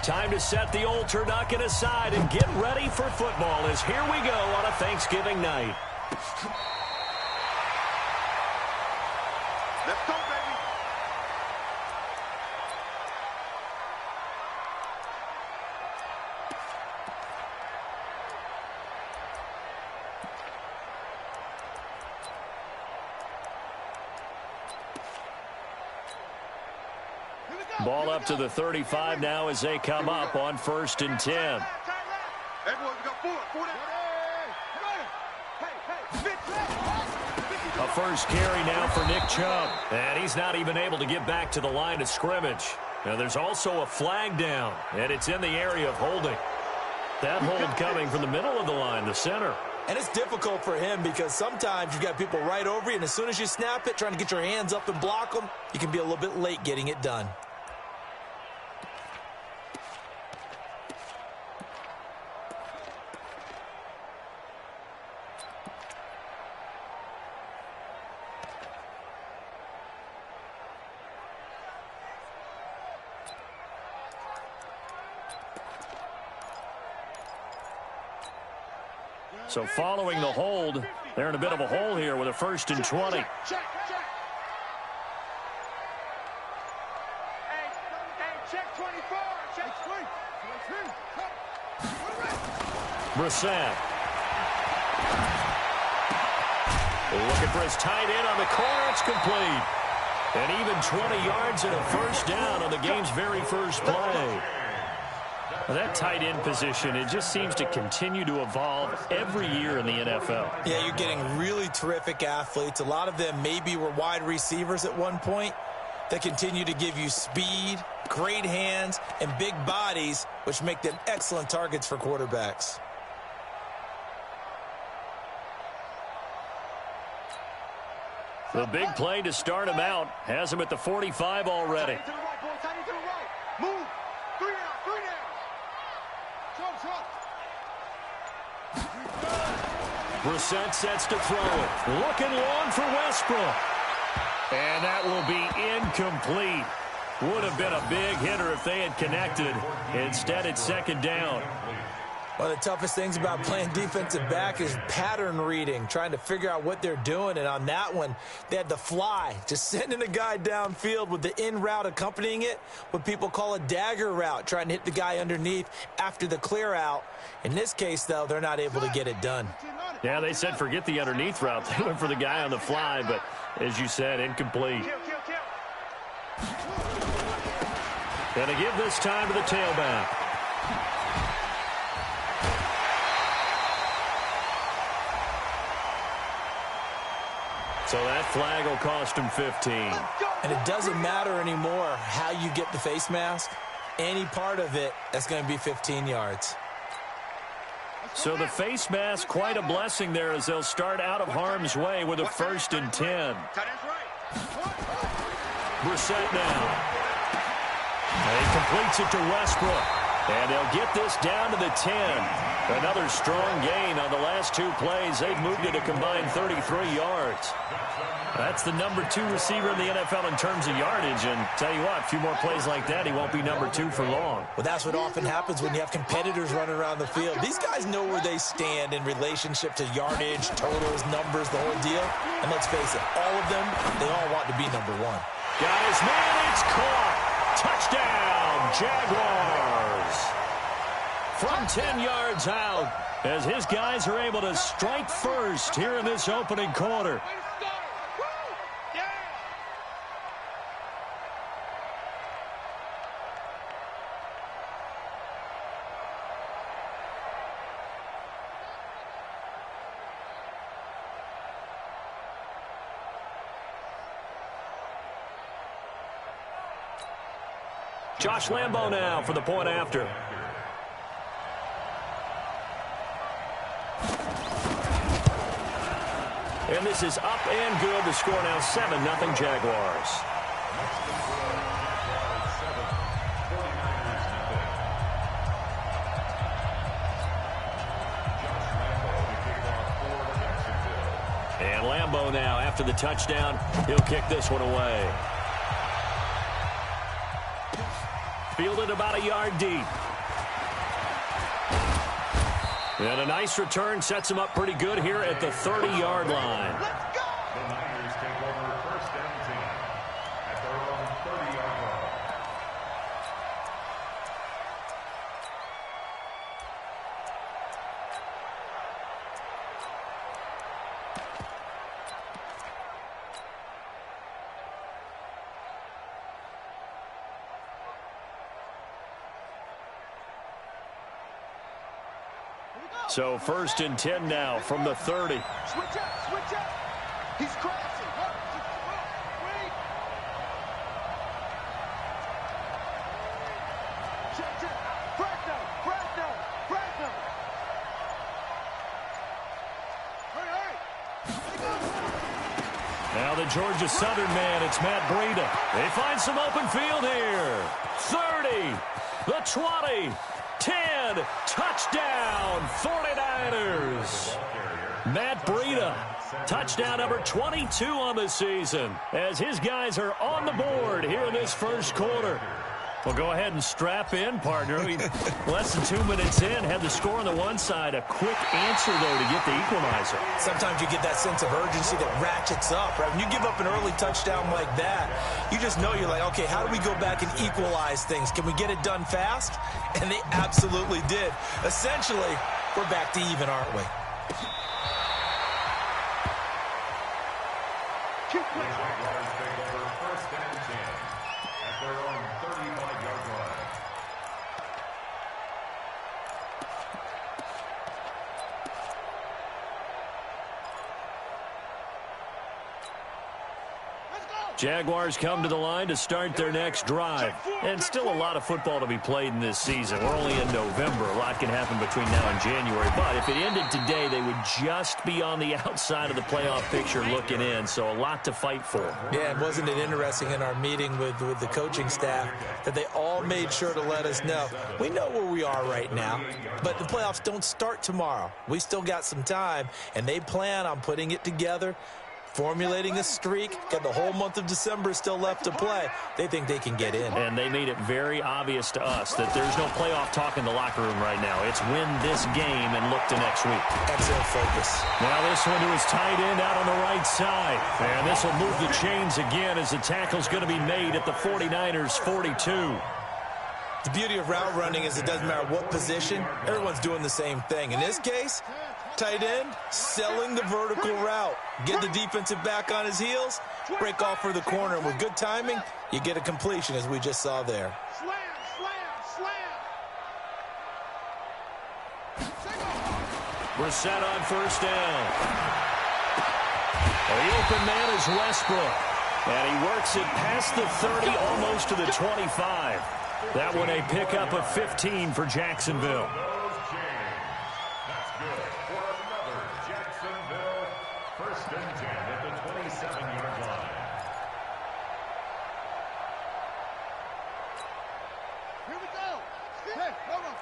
Time to set the old turducken aside and get ready for football as here we go on a Thanksgiving night. Let's go, baby. Ball up to the 35 now as they come up on 1st and 10. Hey, boys, we got four down. A first carry now for Nick Chubb. And he's not even able to get back to the line of scrimmage. Now there's also a flag down, and it's in the area of holding. That hold coming from the middle of the line, the center. And it's difficult for him because sometimes you got people right over you, and as soon as you snap it, trying to get your hands up and block them, you can be a little bit late getting it done. So following the hold, they're in a bit of a hole here with a 1st and 20. Check. Hey, check 24. Check 20. Brissett. Looking for his tight end on the corner. It's complete. And even 20 yards and a first down on the game's very first play. Well, that tight end position, it just seems to continue to evolve every year in the NFL. Yeah, you're getting really terrific athletes. A lot of them maybe were wide receivers at one point that continue to give you speed, great hands, and big bodies, which make them excellent targets for quarterbacks. The big play to start him out has him at the 45 already. Move. 3 down. Brissett sets to throw it. Looking long for Westbrook. And that will be incomplete. Would have been a big hitter if they had connected. Instead, it's 2nd down. One of the toughest things about playing defensive back is pattern reading, trying to figure out what they're doing. And on that one, they had the fly, just sending a guy downfield with the in route accompanying it, what people call a dagger route, trying to hit the guy underneath after the clear out. In this case, though, they're not able to get it done. Yeah, they said forget the underneath route. They went for the guy on the fly, but as you said, incomplete. And to give this time to the tailback. So that flag will cost him 15. And it doesn't matter anymore how you get the face mask. Any part of it, that's going to be 15 yards. So the face mask, quite a blessing there as they'll start out of harm's way with a 1st and 10. Brissett now. And he completes it to Westbrook. And they'll get this down to the 10. Another strong gain on the last 2 plays. They've moved it a combined 33 yards. That's the number 2 receiver in the NFL in terms of yardage. And tell you what, a few more plays like that, he won't be number 2 for long. Well, that's what often happens when you have competitors running around the field. These guys know where they stand in relationship to yardage, totals, numbers, the whole deal. And let's face it, all of them, they all want to be number 1. Got his man, it's caught. Touchdown, Jaguars. From 10 yards out, as his guys are able to strike first here in this opening quarter. Josh Lambo now for the point after. And this is up and good. The score now 7-0 Jaguars. And Lambo now after the touchdown. He'll kick this one away. fielded about a yard deep. And a nice return sets him up pretty good here at the 30-yard line. Let's go! The Niners take over first down 10 at their own 30-yard line. So 1st and 10 now from the 30. Switch up, switch up. He's crashing. Wait. Check. Fresno. Hurry. Now the Georgia Southern man, it's Matt Breida. They find some open field here. 30, the 20, 10, touchdown, 49ers. Matt Breida, touchdown number 22 on the season, as his guys are on the board here in this first quarter. Well, go ahead and strap in, partner. Less than 2 minutes in, had the score on the one side. A quick answer, though, to get the equalizer. Sometimes you get that sense of urgency that ratchets up, right? When you give up an early touchdown like that, you just know you're like, okay, how do we go back and equalize things? Can we get it done fast? And they absolutely did. Essentially, we're back to even, aren't we? Jaguars take over first and 10 at their own 35-yard line. Jaguars come to the line to start their next drive. And still a lot of football to be played in this season. We're only in November. A lot can happen between now and January. But if it ended today, they would just be on the outside of the playoff picture looking in. So a lot to fight for. Yeah, and wasn't it interesting in our meeting with the coaching staff that they all made sure to let us know, we know where we are right now, but the playoffs don't start tomorrow. We still got some time, and they plan on putting it together, formulating a streak, got the whole month of December still left to play. They think they can get in. And they made it very obvious to us that there's no playoff talk in the locker room right now. It's win this game and look to next week. Excellent focus. Now this one to his tight end out on the right side. And this will move the chains again as the tackle's going to be made at the 49ers 42. The beauty of route running is it doesn't matter what position, everyone's doing the same thing. In this case, tight end, selling the vertical route. Get the defensive back on his heels, break off for the corner. And with good timing, you get a completion, as we just saw there. Slam. We're set on first down. The open man is Westbrook. And he works it past the 30, almost to the 25. That one a pickup of 15 for Jacksonville. That's good for another Jacksonville first and 10 at the 27-yard line. Here we go. Hey, hold on.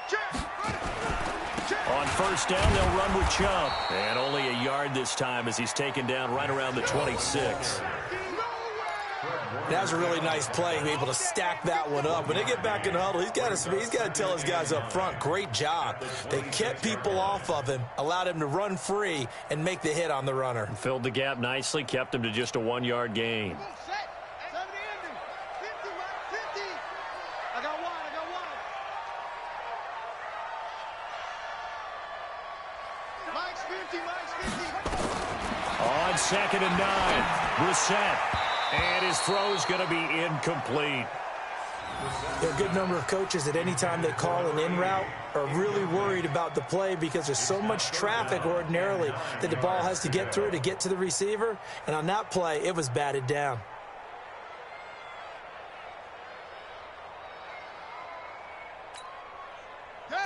Check. On first down, they'll run with Chubb. And only a yard this time as he's taken down right around the 26. That was a really nice play, able to stack that one up. When they get back in the huddle, he's got to tell his guys up front, great job. They kept people off of him, allowed him to run free and make the hit on the runner. Filled the gap nicely, kept him to just a 1-yard gain. Set. 70 ending. 50, right? 50. I got one. Mike's 50. On 2nd and 9, Brissett. And his throw's going to be incomplete. There are a good number of coaches at any time they call an in route are really worried about the play because there's so much traffic ordinarily that the ball has to get through to get to the receiver. And on that play, it was batted down.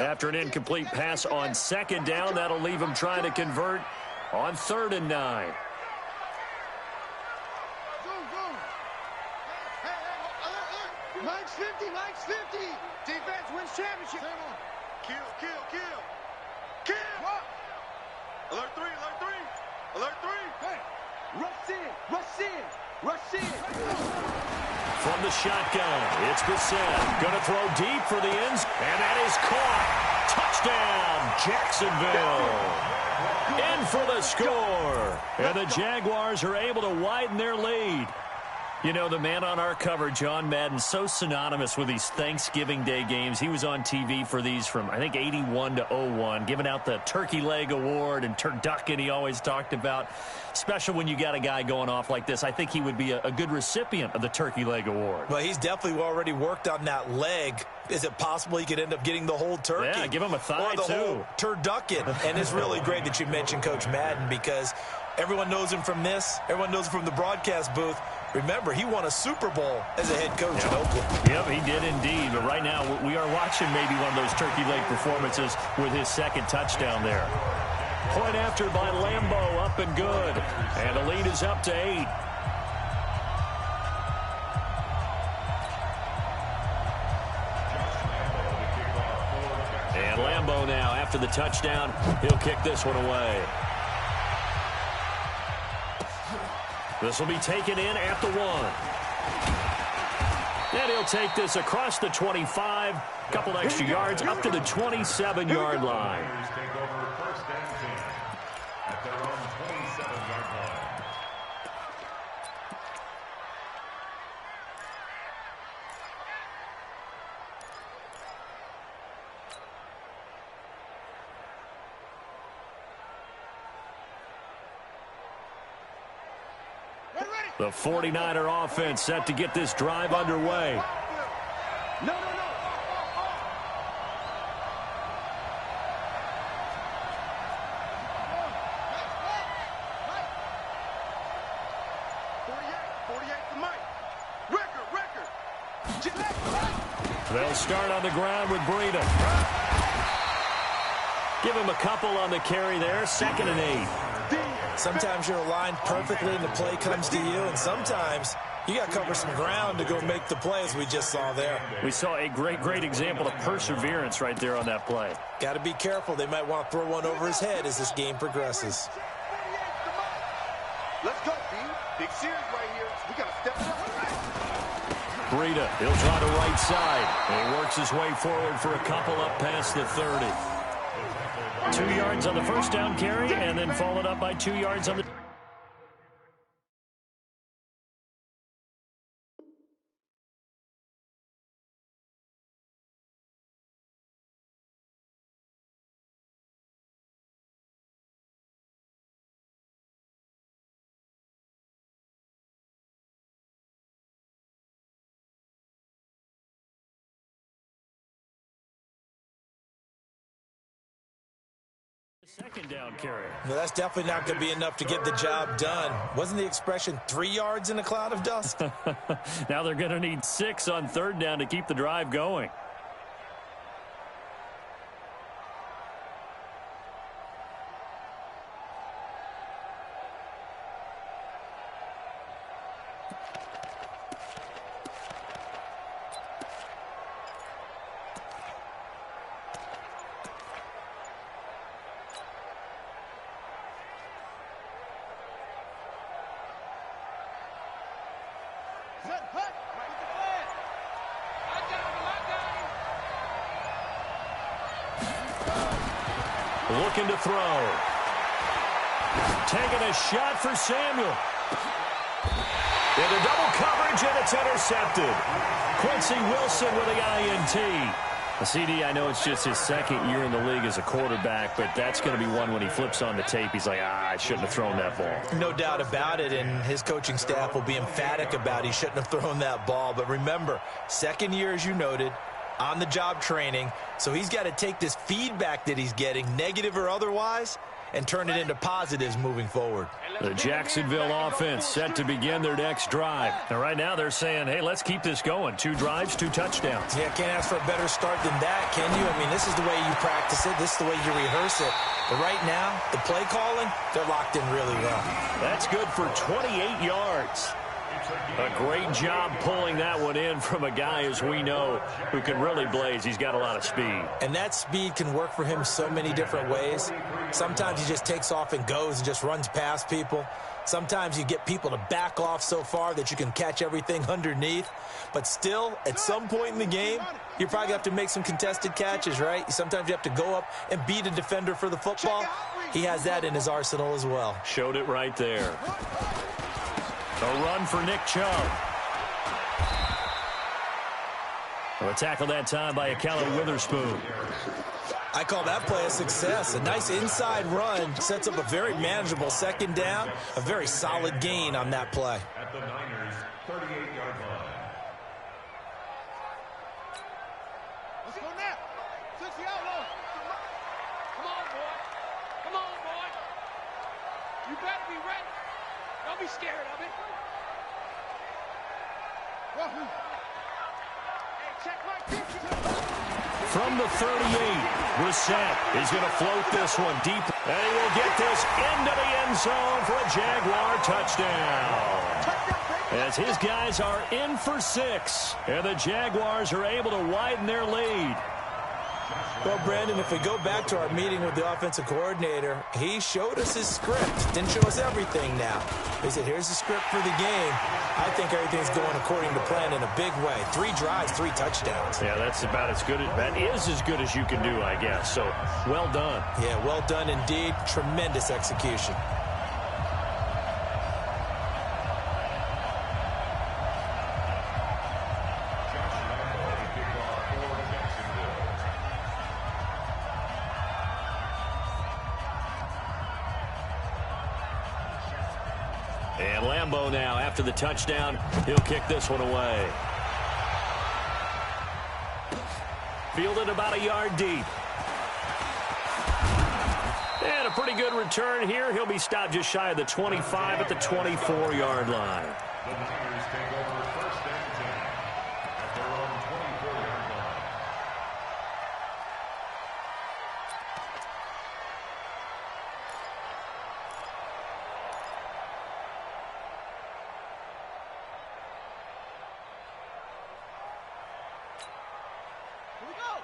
After an incomplete pass on 2nd down, that'll leave him trying to convert on 3rd and 9. Mike's 50. Defense wins championship. Kill. Alert 3. Hey, rush in. Rush in. From the shotgun, it's Bissett. Going to throw deep for the ends, and that is caught. Touchdown, Jacksonville. In for the score. And the Jaguars are able to widen their lead. You know, the man on our cover, John Madden, so synonymous with these Thanksgiving Day games. He was on TV for these from, I think, 81 to 01, giving out the Turkey Leg Award and turducken he always talked about. Special when you got a guy going off like this. I think he would be a good recipient of the Turkey Leg Award. Well, he's definitely already worked on that leg. Is it possible he could end up getting the whole turkey? Yeah, give him a thigh, or the too. whole turducken. And it's really great that you mentioned Coach Madden, because everyone knows him from this. Everyone knows him from the broadcast booth. Remember, he won a Super Bowl as a head coach in Oakland. Yep, he did indeed. But right now, we are watching maybe one of those turkey leg performances with his second touchdown there. Point after by Lambeau, up and good. And the lead is up to 8. And Lambeau now, after the touchdown, he'll kick this one away. This will be taken in at the 1. And he'll take this across the 25, couple extra yards, up to the 27-yard line. Take over first and 10 at their own 27-yard line. The 49er offense set to get this drive underway. No. 48 to Mike. Record. They'll start on the ground with Breida. Give him a couple on the carry there. 2nd and 8. Sometimes you're aligned perfectly and the play comes to you, and sometimes you got to cover some ground to go make the play, as we just saw there. We saw a great example of perseverance right there on that play. Got to be careful. They might want to throw one over his head as this game progresses. Let's go, B. Big series right here. We got to step it up. Breida, he'll try the right side. And he works his way forward for a couple up past the 30. 2 yards on the first down carry, and then followed up by 2 yards on the... Second down carry. No, that's definitely not going to be enough to get the job done. Wasn't the expression 3 yards in a cloud of dust? Now they're going to need 6 on 3rd down to keep the drive going. Looking to throw. Taking a shot for Samuel. Into double coverage, and it's intercepted. Quincy Wilson with the INT. CD, I know it's just his 2nd year in the league as a quarterback, but that's going to be one when he flips on the tape. He's like, I shouldn't have thrown that ball. No doubt about it, and his coaching staff will be emphatic about he shouldn't have thrown that ball. But remember, 2nd year, as you noted, on-the-job training, so he's got to take this feedback that he's getting, negative or otherwise, and turn it into positives moving forward. The Jacksonville offense set to begin their next drive. And right now they're saying, hey, let's keep this going. 2 drives, 2 touchdowns. Yeah, can't ask for a better start than that, can you? I mean, this is the way you practice it. This is the way you rehearse it. But right now, the play calling, they're locked in really well. That's good for 28 yards. A great job pulling that one in from a guy, as we know, who can really blaze. He's got a lot of speed. And that speed can work for him so many different ways. Sometimes he just takes off and goes and just runs past people. Sometimes you get people to back off so far that you can catch everything underneath. But still, at some point in the game, you probably have to make some contested catches, right? Sometimes you have to go up and beat a defender for the football. He has that in his arsenal as well. Showed it right there. A run for Nick Chubb. A tackle that time by Akallah Witherspoon. I call that play a success. A nice inside run sets up a very manageable second down. A very solid gain on that play. At the Niners' 38-yard line. Let's go now. 60 outlaw. Come on, boy. Come on, boy. You better be ready. Don't be scared of it. Hey, check my kick. From the 38, Brissett is going to float this one deep. And he will get this into the end zone for a Jaguar touchdown. As his guys are in for 6. And the Jaguars are able to widen their lead. Well, Brandon, if we go back to our meeting with the offensive coordinator, he showed us his script. Didn't show us everything now. He said, here's the script for the game. I think everything's going according to plan in a big way. 3 drives, 3 touchdowns. Yeah, that's about as good. That is as good as you can do, I guess. So, well done. Yeah, well done indeed. Tremendous execution. And Lambeau now, after the touchdown, he'll kick this one away. Fielded about a yard deep. And a pretty good return here. He'll be stopped just shy of the 25 at the 24-yard line. The Niners take over first and 10 at their own 24-yard line.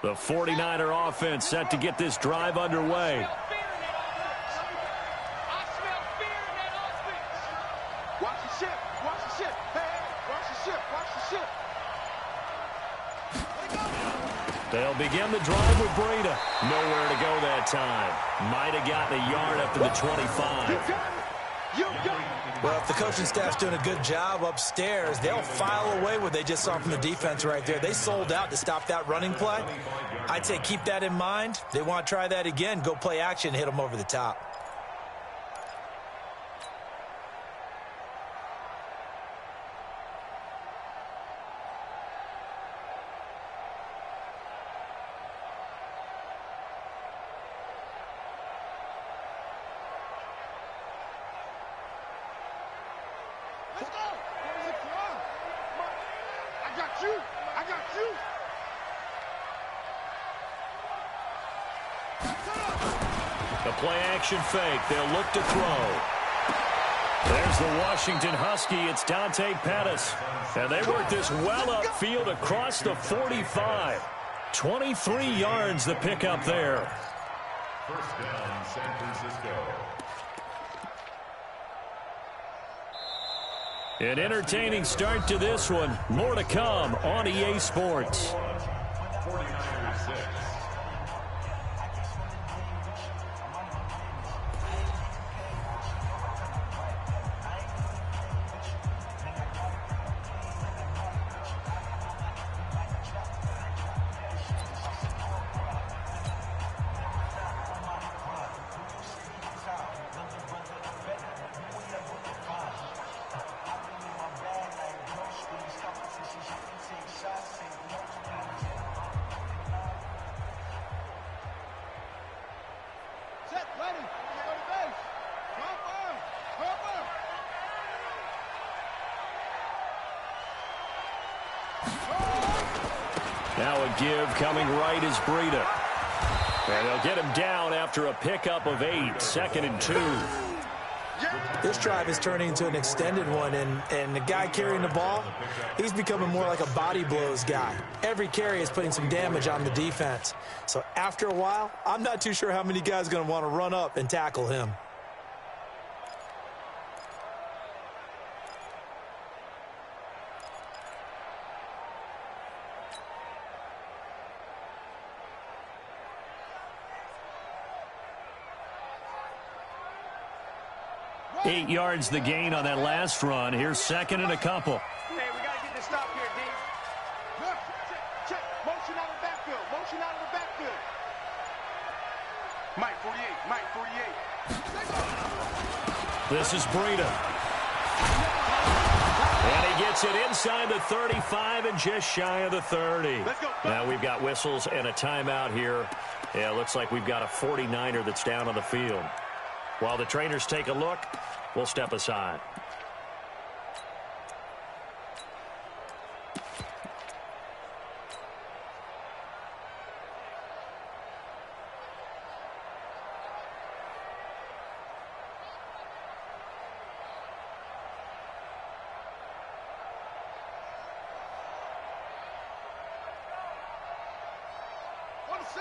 The 49er offense set to get this drive underway. Watch the ship. Watch the ship. Hey, watch the ship. Watch the ship. They'll begin the drive with Breida. Nowhere to go that time. Might have gotten a yard up to the 25. Well, if the coaching staff's doing a good job upstairs, they'll file away what they just saw from the defense right there. They sold out to stop that running play. I'd say keep that in mind. They want to try that again. Go play action, hit them over the top. Let's go. I got you. I got you. The play-action fake. They'll look to throw. There's the Washington Husky. It's Dante Pettis. And they work this well upfield across the 45. 23 yards the pickup there. First down, San Francisco. An entertaining start to this one. More to come on EA Sports. 49ers 6. Set, ready. Go to base. Cover. Cover. Now a give coming right is Breida. And they'll get him down after a pickup of 8. 2nd and 2. This drive is turning into an extended one, and the guy carrying the ball, he's becoming more like a body blows guy. Every carry is putting some damage on the defense. So after a while, I'm not too sure how many guys are going to want to run up and tackle him. 8 yards the gain on that last run. Here's second and a couple. Hey, we got to get this stop here, D. Look, check. Motion out of the backfield. Motion out of the backfield. Mike 48. Mike 48. This is Breida. And he gets it inside the 35 and just shy of the 30. Now we've got whistles and a timeout here. Yeah, it looks like we've got a 49er that's down on the field. While the trainers take a look, we'll step aside.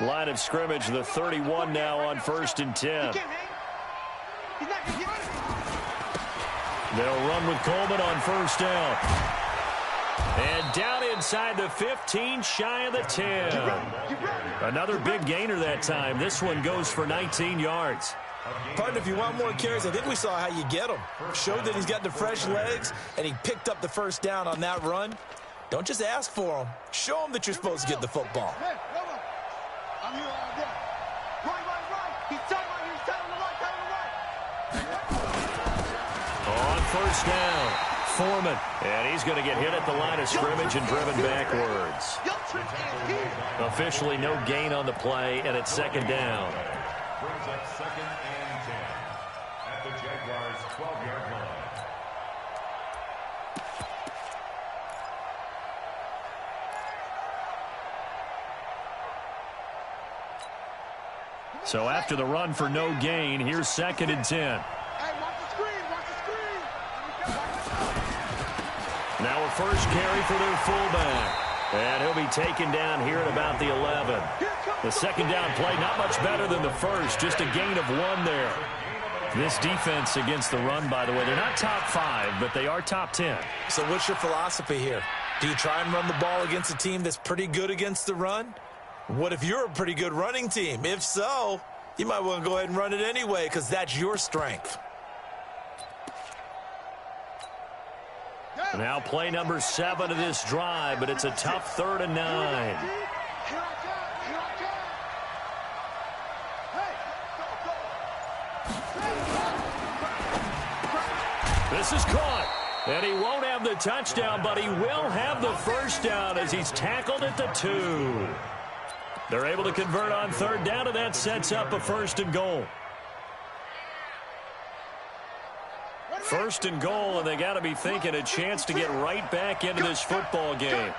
Line of scrimmage, the 31 now on 1st and 10. They'll run with Coleman on 1st down. And down inside the 15, shy of the 10. Another big gainer that time. This one goes for 19 yards. Partner, if you want more carries, I think we saw how you get them. Showed that he's got the fresh legs, and he picked up the 1st down on that run. Don't just ask for them. Show them that you're supposed to get the football. I'm here all day. Right. He's telling the right. On 1st down, Foreman. And he's going to get hit at the line of scrimmage and driven backwards. Officially no gain on the play, and it's 2nd down. Brings up 2nd and 10 at the Jaguars' 12-yard line. So after the run for no gain, here's 2nd and 10. Hey, watch the screen. Now a first carry for their fullback. And he'll be taken down here at about the 11. The 2nd down play, not much better than the first, just a gain of 1 there. This defense against the run, by the way, they're not top 5, but they are top 10. So what's your philosophy here? Do you try and run the ball against a team that's pretty good against the run? What if you're a pretty good running team? If so, you might want to go ahead and run it anyway because that's your strength. Now play number 7 of this drive, but it's a tough 3rd and 9. This is caught. And he won't have the touchdown, but he will have the 1st down as he's tackled at the 2. They're able to convert on 3rd down, and that sets up a 1st and goal. 1st and goal, and they got to be thinking a chance to get right back into this football game.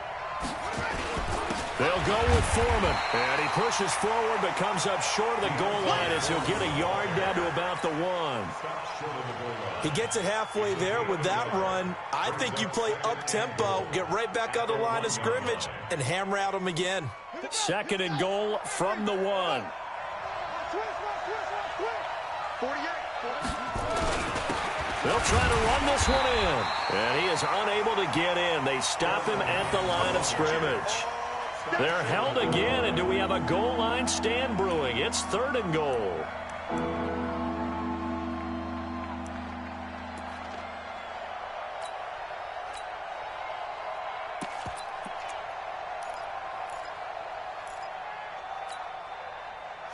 They'll go with Foreman, and he pushes forward but comes up short of the goal line as he'll get a yard down to about the 1. He gets it halfway there with that run. I think you play up-tempo, get right back on the line of scrimmage, and hammer at him again. 2nd and goal from the 1. They'll try to run this one in. And he is unable to get in. They stop him at the line of scrimmage. They're held again, and do we have a goal line stand brewing? It's 3rd and goal.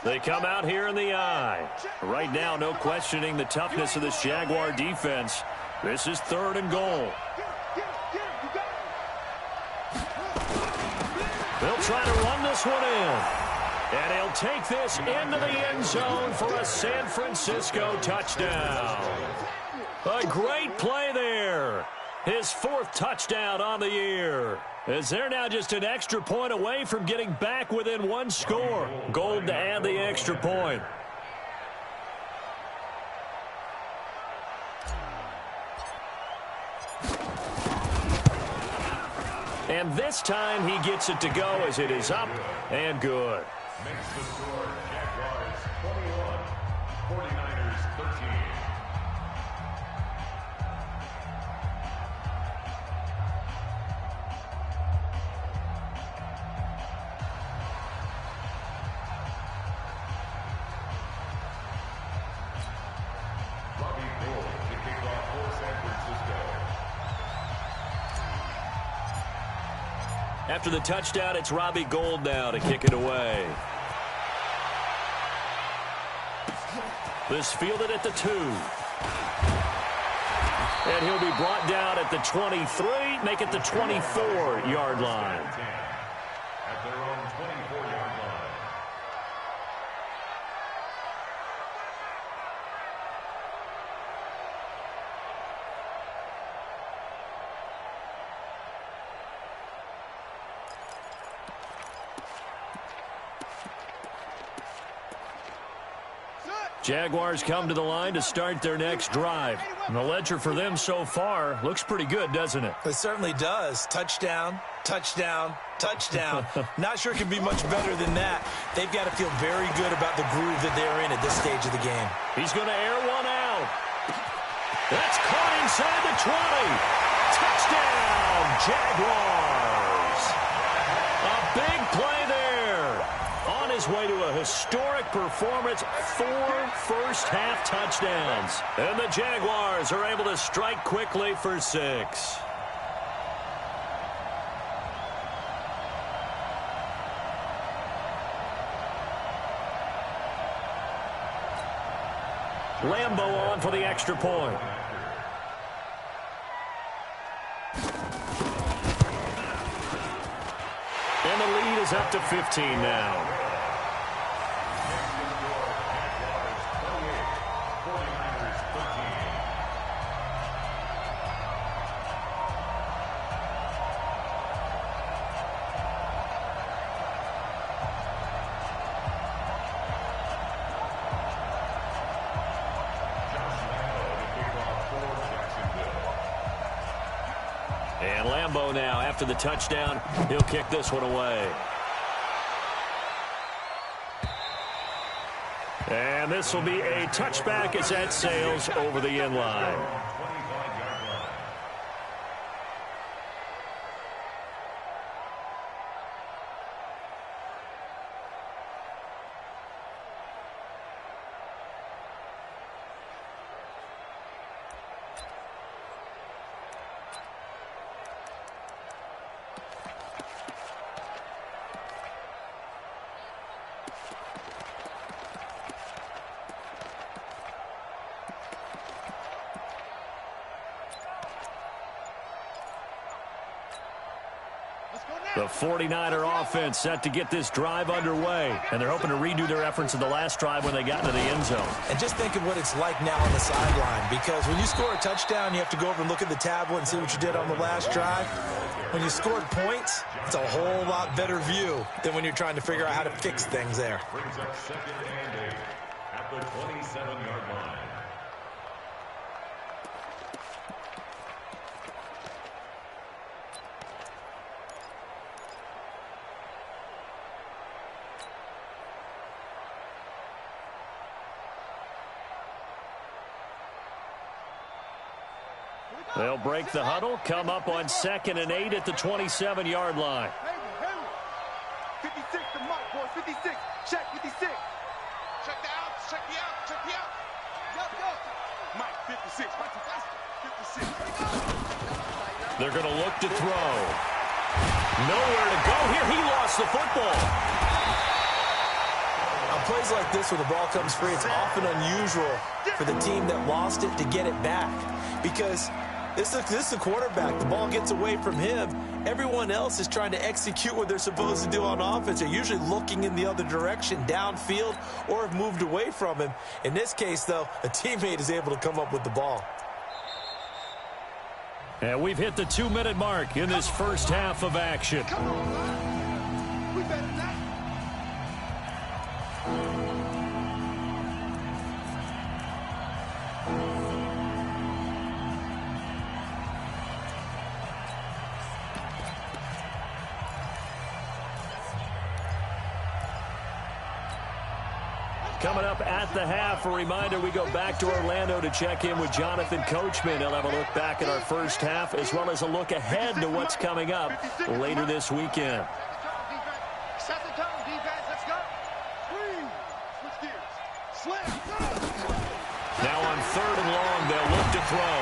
They come out here in the eye. Right now, no questioning the toughness of this Jaguar defense. This is 3rd and goal. They'll try to run this one in. And he'll take this into the end zone for a San Francisco touchdown. A great play there. His 4th touchdown on the year. As they're now just an extra point away from getting back within 1 score. Gold to add the extra point. And this time he gets it to go as it is up and good. Makes the score Jaguars 21, 49ers 13. Bobby Bull kicking After the touchdown, it's Robbie Gould now to kick it away. This fielded at the 2. And he'll be brought down at the 23, make it the 24-yard line. At their own 24-yard line. Jaguars come to the line to start their next drive. And the ledger for them so far looks pretty good, doesn't it? It certainly does. Touchdown, touchdown, touchdown. Not sure it can be much better than that. They've got to feel very good about the groove that they're in at this stage of the game. He's going to air one out. That's caught inside the 20. Touchdown, Jaguars. A big play there. On his way to a historic performance, 4 first-half touchdowns. And the Jaguars are able to strike quickly for 6. Lambo on for the extra point. And the lead is up to 15 now. And Lambo now, after the touchdown, he'll kick this one away. And this will be a touchback as that sails over the end line. The 49er offense set to get this drive underway, and they're hoping to redo their efforts in the last drive when they got into the end zone. And just think of what it's like now on the sideline, because when you score a touchdown, you have to go over and look at the tablet and see what you did on the last drive. When you scored points, it's a whole lot better view than when you're trying to figure out how to fix things there. Brings up 2nd and 8 at the 27-yard line. They'll break the huddle, come up on 2nd and 8 at the 27-yard line. 56 to Mike, boys. 56. Check 56. Check the out. Check the out. Check the out. Go. Mike, 56. Mike, faster. 56. They're going to look to throw. Nowhere to go here. He lost the football. On plays like this where the ball comes free, it's often unusual for the team that lost it to get it back, because this is the quarterback. The ball gets away from him. Everyone else is trying to execute what they're supposed to do on offense. They're usually looking in the other direction, downfield, or have moved away from him. In this case, though, a teammate is able to come up with the ball. And we've hit the 2-minute mark in this first half of action. Come on, man. We better not. Coming up at the half, a reminder, we go back to Orlando to check in with Jonathan Coachman. He'll have a look back at our first half as well as a look ahead to what's coming up later this weekend. Set the tone, defense. Let's go. Switch gears. Slam. Now on 3rd and long, they'll look to throw.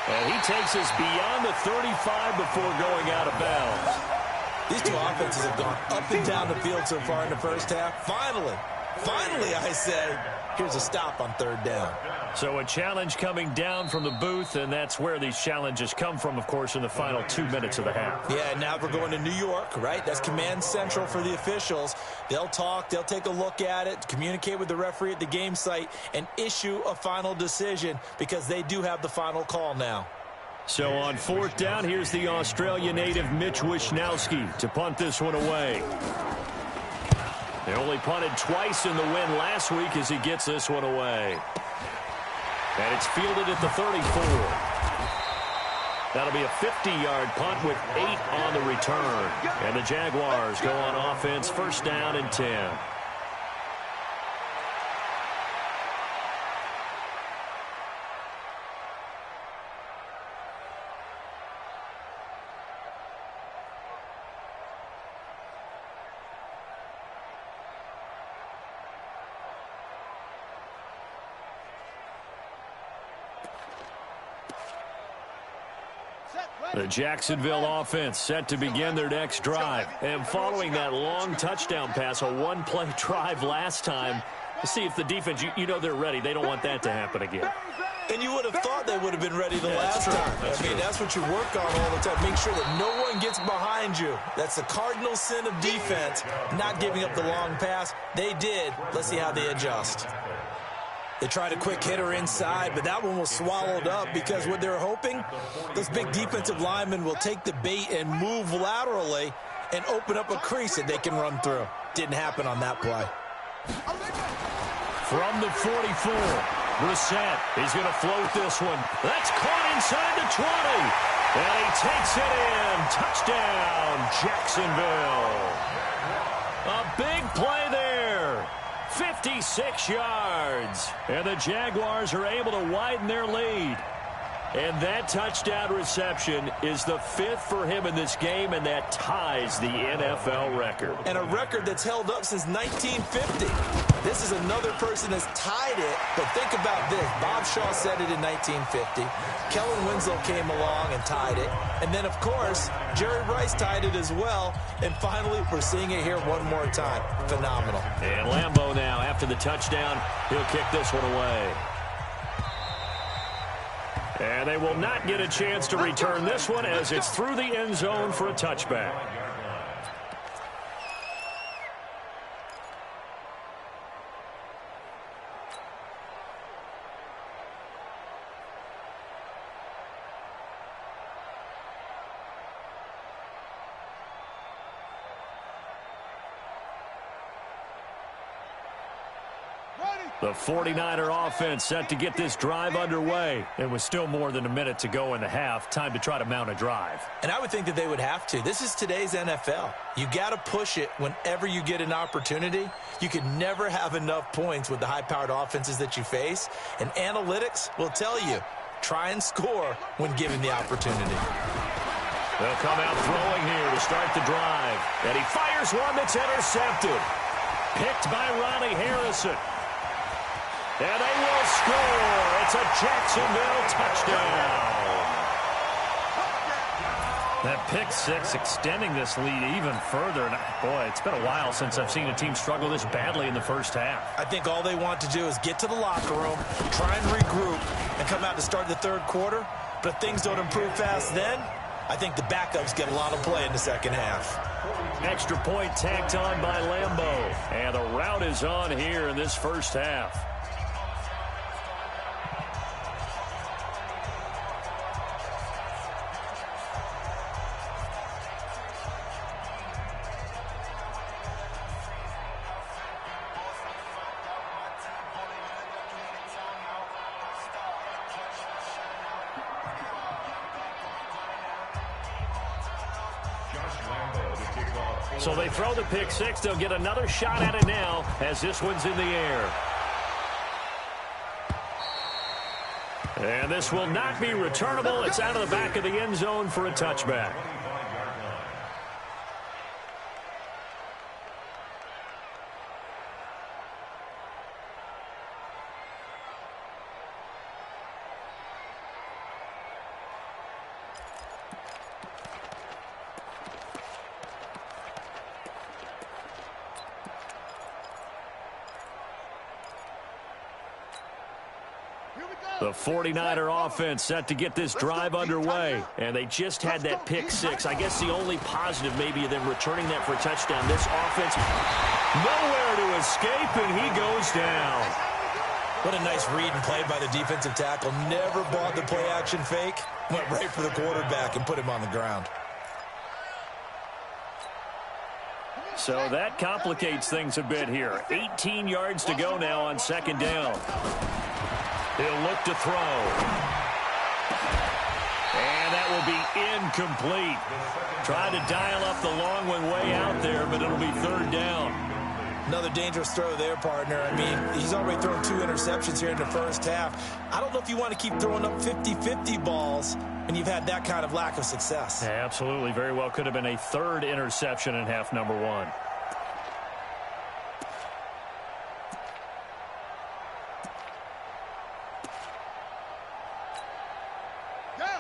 And he takes us beyond the 35 before going out of bounds. These two offenses have gone up and down the field so far in the first half. Finally, I say, here's a stop on third down. So a challenge coming down from the booth, and that's where these challenges come from, of course, in the final 2 minutes of the half. Yeah, now we're going to New York, right? That's command central for the officials. They'll talk, they'll take a look at it, communicate with the referee at the game site, and issue a final decision because they do have the final call now. So on fourth down, here's the Australia native Mitch Wishnowski to punt this one away. They only punted twice in the win last week as he gets this one away. And it's fielded at the 34. That'll be a 50-yard punt with 8 on the return. And the Jaguars go on offense, first down and 10. The Jacksonville offense set to begin their next drive. And following that long touchdown pass, a one-play drive last time, to see if the defense, you know they're ready. They don't want that to happen again. And you would have thought they would have been ready the last time. That's what you work on all the time. Make sure that no one gets behind you. That's the cardinal sin of defense, not giving up the long pass. They did. Let's see how they adjust. They tried a quick hitter inside, but that one was swallowed up because what they're hoping, those big defensive linemen will take the bait and move laterally and open up a crease that they can run through. Didn't happen on that play. From the 44, Brissett, he's going to float this one. That's caught inside the 20. And he takes it in. Touchdown, Jacksonville. A big play there. 56 yards. And the Jaguars are able to widen their lead. And that touchdown reception is the 5th for him in this game, and that ties the NFL record. And a record that's held up since 1950. This is another person that's tied it, but think about this. Bob Shaw said it in 1950. Kellen Winslow came along and tied it. And then, of course, Jerry Rice tied it as well. And finally, we're seeing it here one more time. Phenomenal. And Lambeau now, after the touchdown, he'll kick this one away. And they will not get a chance to return this one as it's through the end zone for a touchback. The 49er offense set to get this drive underway. It was still more than a minute to go in the half. Time to try to mount a drive. And I would think that they would have to. This is today's NFL. You got to push it whenever you get an opportunity. You can never have enough points with the high-powered offenses that you face. And analytics will tell you, try and score when given the opportunity. They'll come out throwing here to start the drive. And he fires one that's intercepted. Picked by Ronnie Harrison. And they will score. It's a Jacksonville touchdown. That pick six extending this lead even further. And boy, it's been a while since I've seen a team struggle this badly in the first half. I think all they want to do is get to the locker room, try and regroup, and come out to start the third quarter. But if things don't improve fast then, I think the backups get a lot of play in the second half. Extra point tacked on by Lambeau. And the route is on here in this first half. So they throw the pick six. They'll get another shot at it now as this one's in the air. And this will not be returnable. It's out of the back of the end zone for a touchback. The 49er offense set to get this drive underway. And they just had that pick six. I guess the only positive maybe of them returning that for a touchdown. This offense, nowhere to escape, and he goes down. What a nice read and play by the defensive tackle. Never bought the play-action fake. Went right for the quarterback and put him on the ground. So that complicates things a bit here. 18 yards to go now on second down. He'll look to throw. And that will be incomplete. Tried to dial up the long one way out there, but it'll be third down. Another dangerous throw there, partner. I mean, he's already thrown 2 interceptions here in the first half. I don't know if you want to keep throwing up 50-50 balls when you've had that kind of lack of success. Yeah, absolutely. Very well could have been a third interception in half number 1.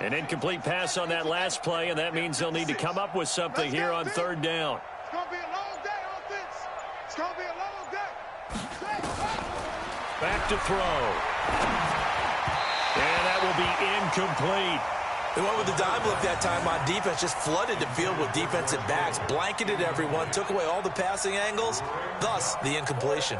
An incomplete pass on that last play, and that means they'll need to come up with something here on third down. It's going to be a long day, offense. It's going to be a long day. Back to throw. And that will be incomplete. They went with the dive look that time on defense, just flooded the field with defensive backs, blanketed everyone, took away all the passing angles, thus the incompletion.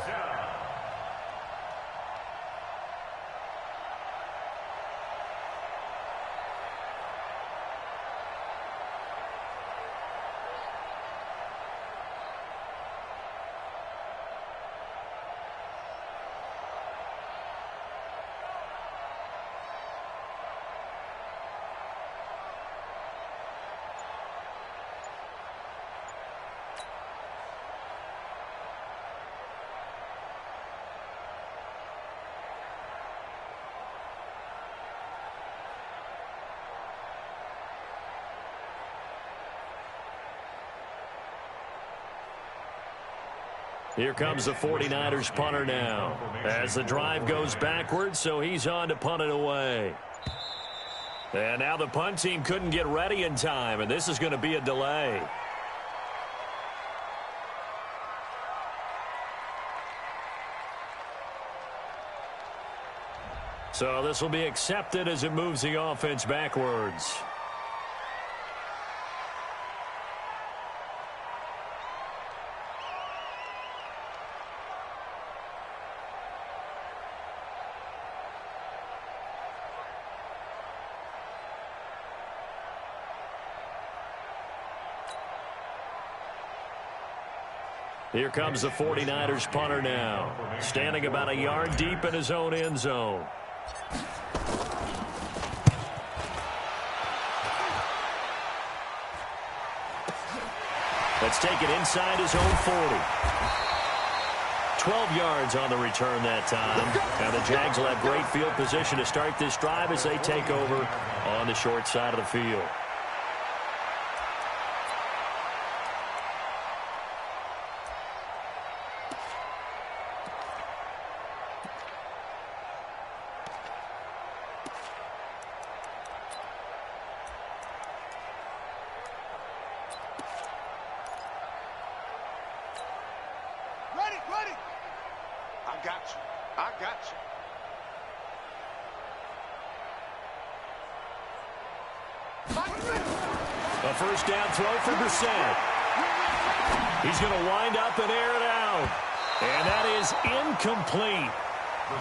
Here comes the 49ers punter now. As the drive goes backwards, so he's on to punt it away. And now the punt team couldn't get ready in time, and this is going to be a delay. So this will be accepted as it moves the offense backwards. Here comes the 49ers punter now, standing about a yard deep in his own end zone. Let's take it inside his own 40. 12 yards on the return that time. Now the Jags will have great field position to start this drive as they take over on the short side of the field. A first down throw for Brissett. He's going to wind up and air it out. And that is incomplete.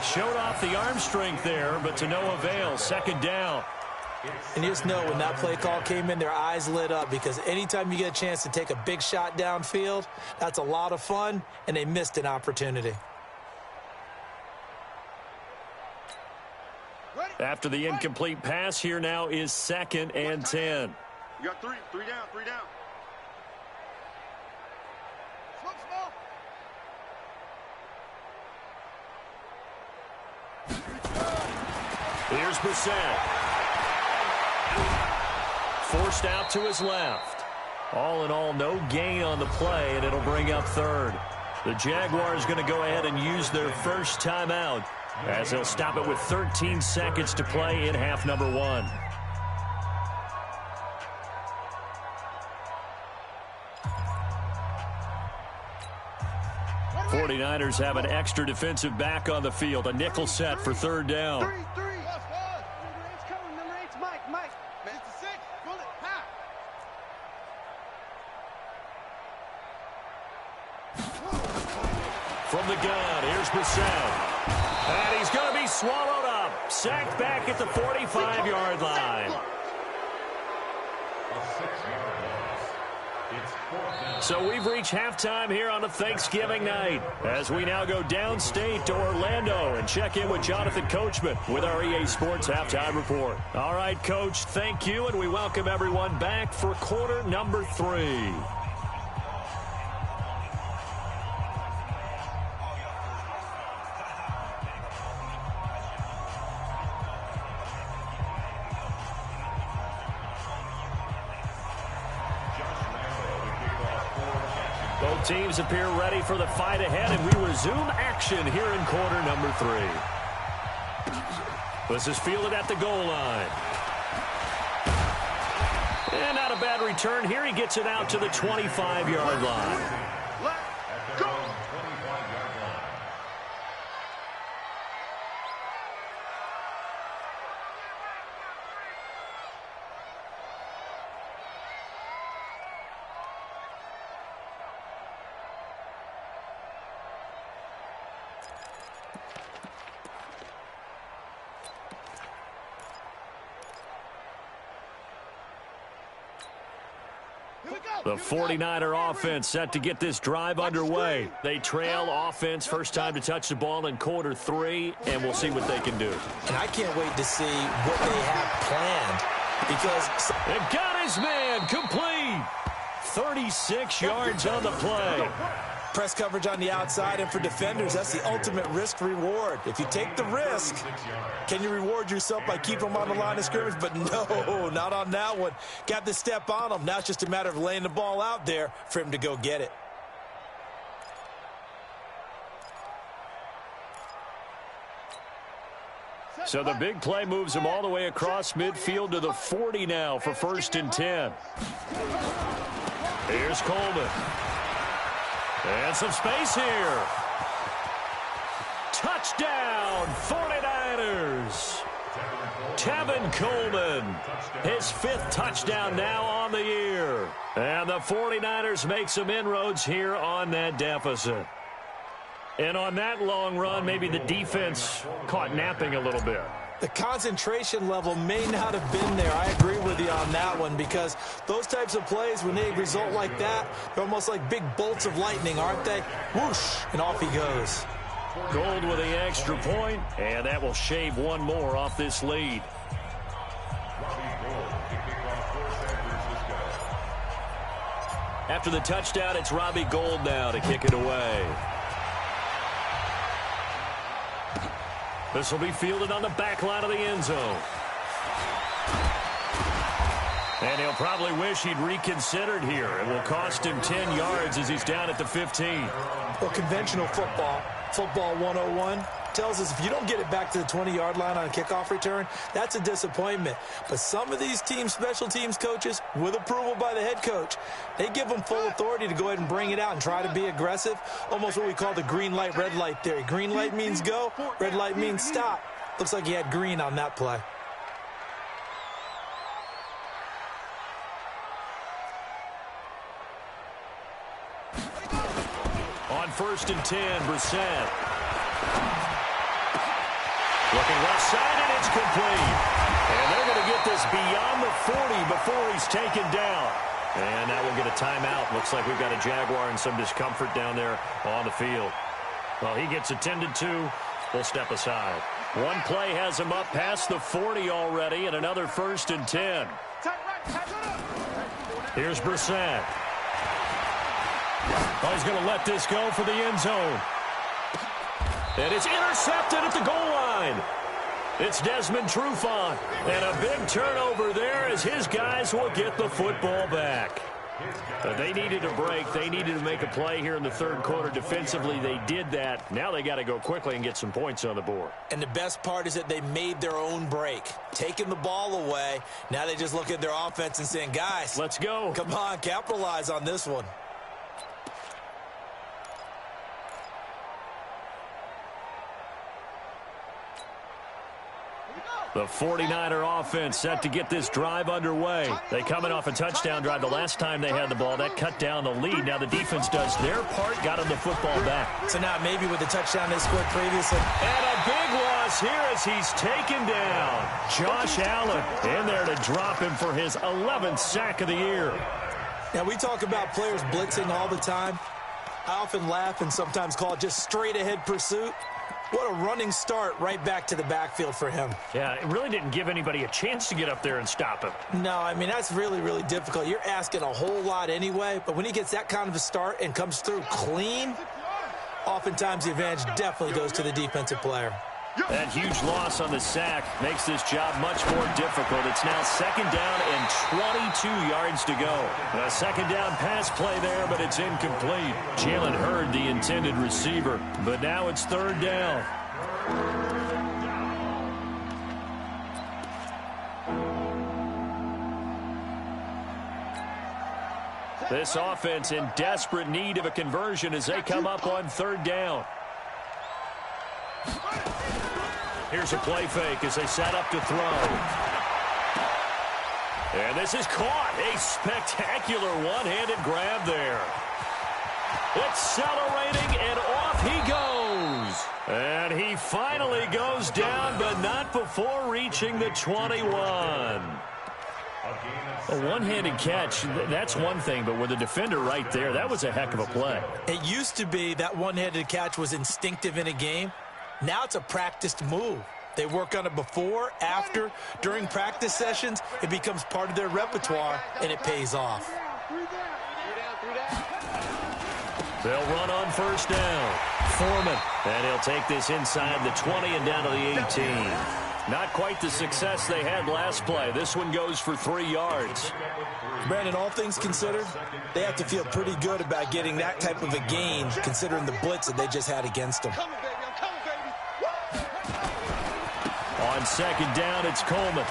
Showed off the arm strength there, but to no avail. Second down. And you just know when that play call came in, their eyes lit up, because anytime you get a chance to take a big shot downfield, that's a lot of fun, and they missed an opportunity. After the incomplete pass, here now is 2nd and 10. You got three down. Here's Brissett. Forced out to his left. All in all, no gain on the play, and it'll bring up third. The Jaguars going to go ahead and use their first timeout, as they'll stop it with 13 seconds to play in half number 1. '49ers have an extra defensive back on the field, a nickel set for third down. from the gun. Here's Brissett. And he's going to be swallowed up. Sacked back at the 45-yard line. A 6-yard loss. It's 4th down. So we've reached halftime here on a Thanksgiving night as we now go downstate to Orlando and check in with Jonathan Coachman with our EA Sports Halftime Report. All right, Coach, thank you, and we welcome everyone back for quarter number 3. Both teams appear ready for the fight ahead, and we resume action here in quarter number 3. This is fielded at the goal line. And not a bad return here. He gets it out to the 25-yard line. At their own 25-yard line. The 49er offense set to get this drive underway. They trail offense first time to touch the ball in quarter 3, and we'll see what they can do. And I can't wait to see what they have planned because They've got his man complete. 36 yards on the play. press coverage on the outside, and for defenders, that's the ultimate risk reward. If you take the risk, can you reward yourself by keeping them on the line of scrimmage? But no, not on that one. Got to step on them. Now it's just a matter of laying the ball out there for him to go get it. So the big play moves him all the way across midfield to the 40 now for 1st and 10. Here's Coleman. And some space here. Touchdown, 49ers. Tevin Coleman, his 5th touchdown now on the year. And the 49ers make some inroads here on that deficit. And on that long run, maybe the defense caught napping a little bit. The concentration level may not have been there. I agree with you on that one, because those types of plays, when they result like that, they're almost like big bolts of lightning, aren't they? Whoosh, and off he goes. Gold with the extra point, and that will shave one more off this lead. After the touchdown, it's Robbie Gould now to kick it away. This will be fielded on the back line of the end zone. And he'll probably wish he'd reconsidered here. It will cost him 10 yards as he's down at the 15. Well, conventional football 101, tells us if you don't get it back to the 20-yard line on a kickoff return, that's a disappointment. But some of these team special teams coaches, with approval by the head coach, they give them full authority to go ahead and bring it out and try to be aggressive, almost what we call the green light, red light theory. Green light means go, red light means stop. Looks like he had green on that play. On 1st and 10, Brissett. Looking left side, and it's complete. And they're going to get this beyond the 40 before he's taken down. And now we'll get a timeout. Looks like we've got a Jaguar and some discomfort down there on the field. Well, he gets attended to. We'll step aside. One play has him up past the 40 already, and another 1st and 10. Here's Brissett. Oh, he's going to let this go for the end zone. And it's intercepted at the goal line. It's Desmond Trufant. And a big turnover there as his guys will get the football back. They needed a break. They needed to make a play here in the 3rd quarter. Defensively, they did that. Now they got to go quickly and get some points on the board. And the best part is that they made their own break, taking the ball away. Now they just look at their offense and saying, guys, let's go. Come on, capitalize on this one. The 49er offense set to get this drive underway. They coming off a touchdown drive the last time they had the ball. That cut down the lead. Now the defense does their part, got them the football back. So now maybe with the touchdown they scored previously. And a big loss here as he's taken down. Josh Allen in there to drop him for his 11th sack of the year. Now we talk about players blitzing all the time. I often laugh and sometimes call it just straight ahead pursuit. What a running start right back to the backfield for him. Yeah, it really didn't give anybody a chance to get up there and stop him. No, I mean, that's really, really difficult. You're asking a whole lot anyway, but when he gets that kind of a start and comes through clean, oftentimes the advantage definitely goes to the defensive player. That huge loss on the sack makes this job much more difficult. It's now 2nd down and 22 yards to go. A 2nd down pass play there, but it's incomplete. Jalen Hurd, the intended receiver, but now it's 3rd down. This offense in desperate need of a conversion as they come up on 3rd down. Here's a play fake as they set up to throw. And this is caught. A spectacular one-handed grab there. Accelerating, and off he goes. And he finally goes down, but not before reaching the 21. A one-handed catch, that's one thing, but with a defender right there, that was a heck of a play. It used to be that one-handed catch was instinctive in a game. Now it's a practiced move. They work on it before, after, during practice sessions. It becomes part of their repertoire, and it pays off. They'll run on 1st down. Foreman, and he'll take this inside the 20 and down to the 18. Not quite the success they had last play. This one goes for 3 yards. Brandon, all things considered, they have to feel pretty good about getting that type of a gain, considering the blitz that they just had against them. On 2nd down, it's Coleman.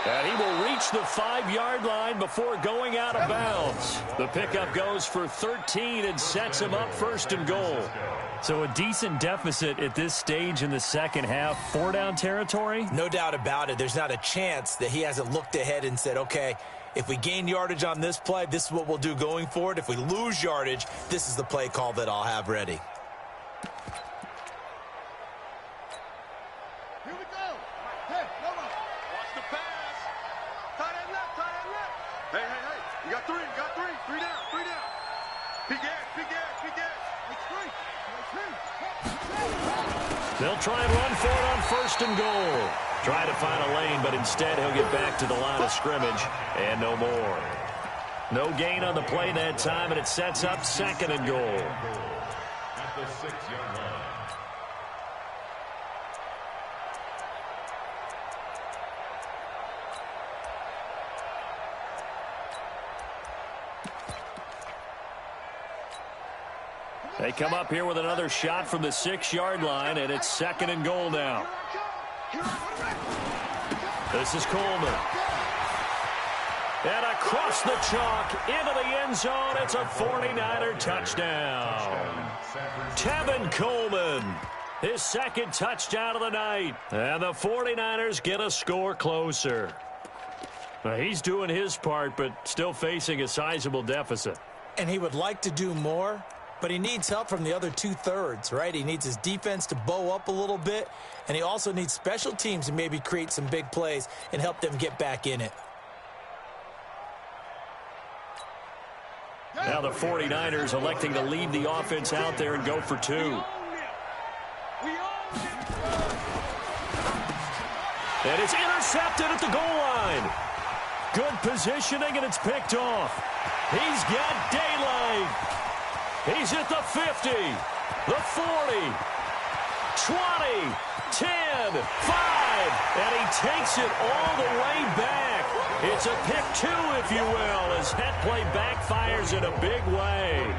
And he will reach the 5-yard line before going out of bounds. The pickup goes for 13 and sets him up 1st and goal. So a decent deficit at this stage in the second half. 4-down territory? No doubt about it. There's not a chance that he hasn't looked ahead and said, okay, if we gain yardage on this play, this is what we'll do going forward. If we lose yardage, this is the play call that I'll have ready. They'll try and run for it on 1st and goal. Try to find a lane, but instead he'll get back to the line of scrimmage and no more. No gain on the play that time, and it sets up 2nd and goal. At the 6-yard line. They come up here with another shot from the 6-yard line, and it's 2nd and goal now. This is Coleman. And across the chalk into the end zone, it's a 49er touchdown. Tevin Coleman, his 2nd touchdown of the night. And the 49ers get a score closer. Now, he's doing his part, but still facing a sizable deficit. And he would like to do more, but he needs help from the other 2/3, right? He needs his defense to bow up a little bit, and he also needs special teams to maybe create some big plays and help them get back in it. Now the 49ers electing to leave the offense out there and go for 2. And it's intercepted at the goal line. Good positioning, and it's picked off. He's got daylight. He's at the 50, the 40, 20, 10, 5, and he takes it all the way back. It's a pick 2, if you will, as that play backfires in a big way.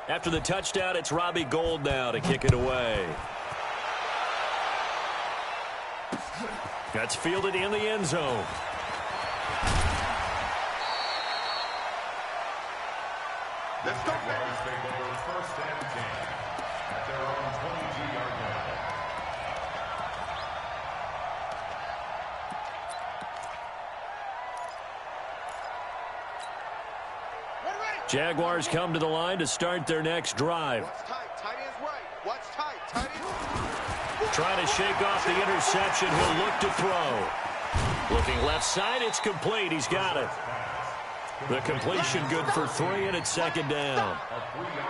After the touchdown, it's Robbie Gould now to kick it away. That's fielded in the end zone. Let's go. First and 10 at their own 22-yard line. Jaguars come to the line to start their next drive. What's tight? Tight end's right. What's tight? Tight end. Trying to shake off the interception. He'll look to throw. Looking left side. It's complete. He's got it. The completion good for 3, and it's second down.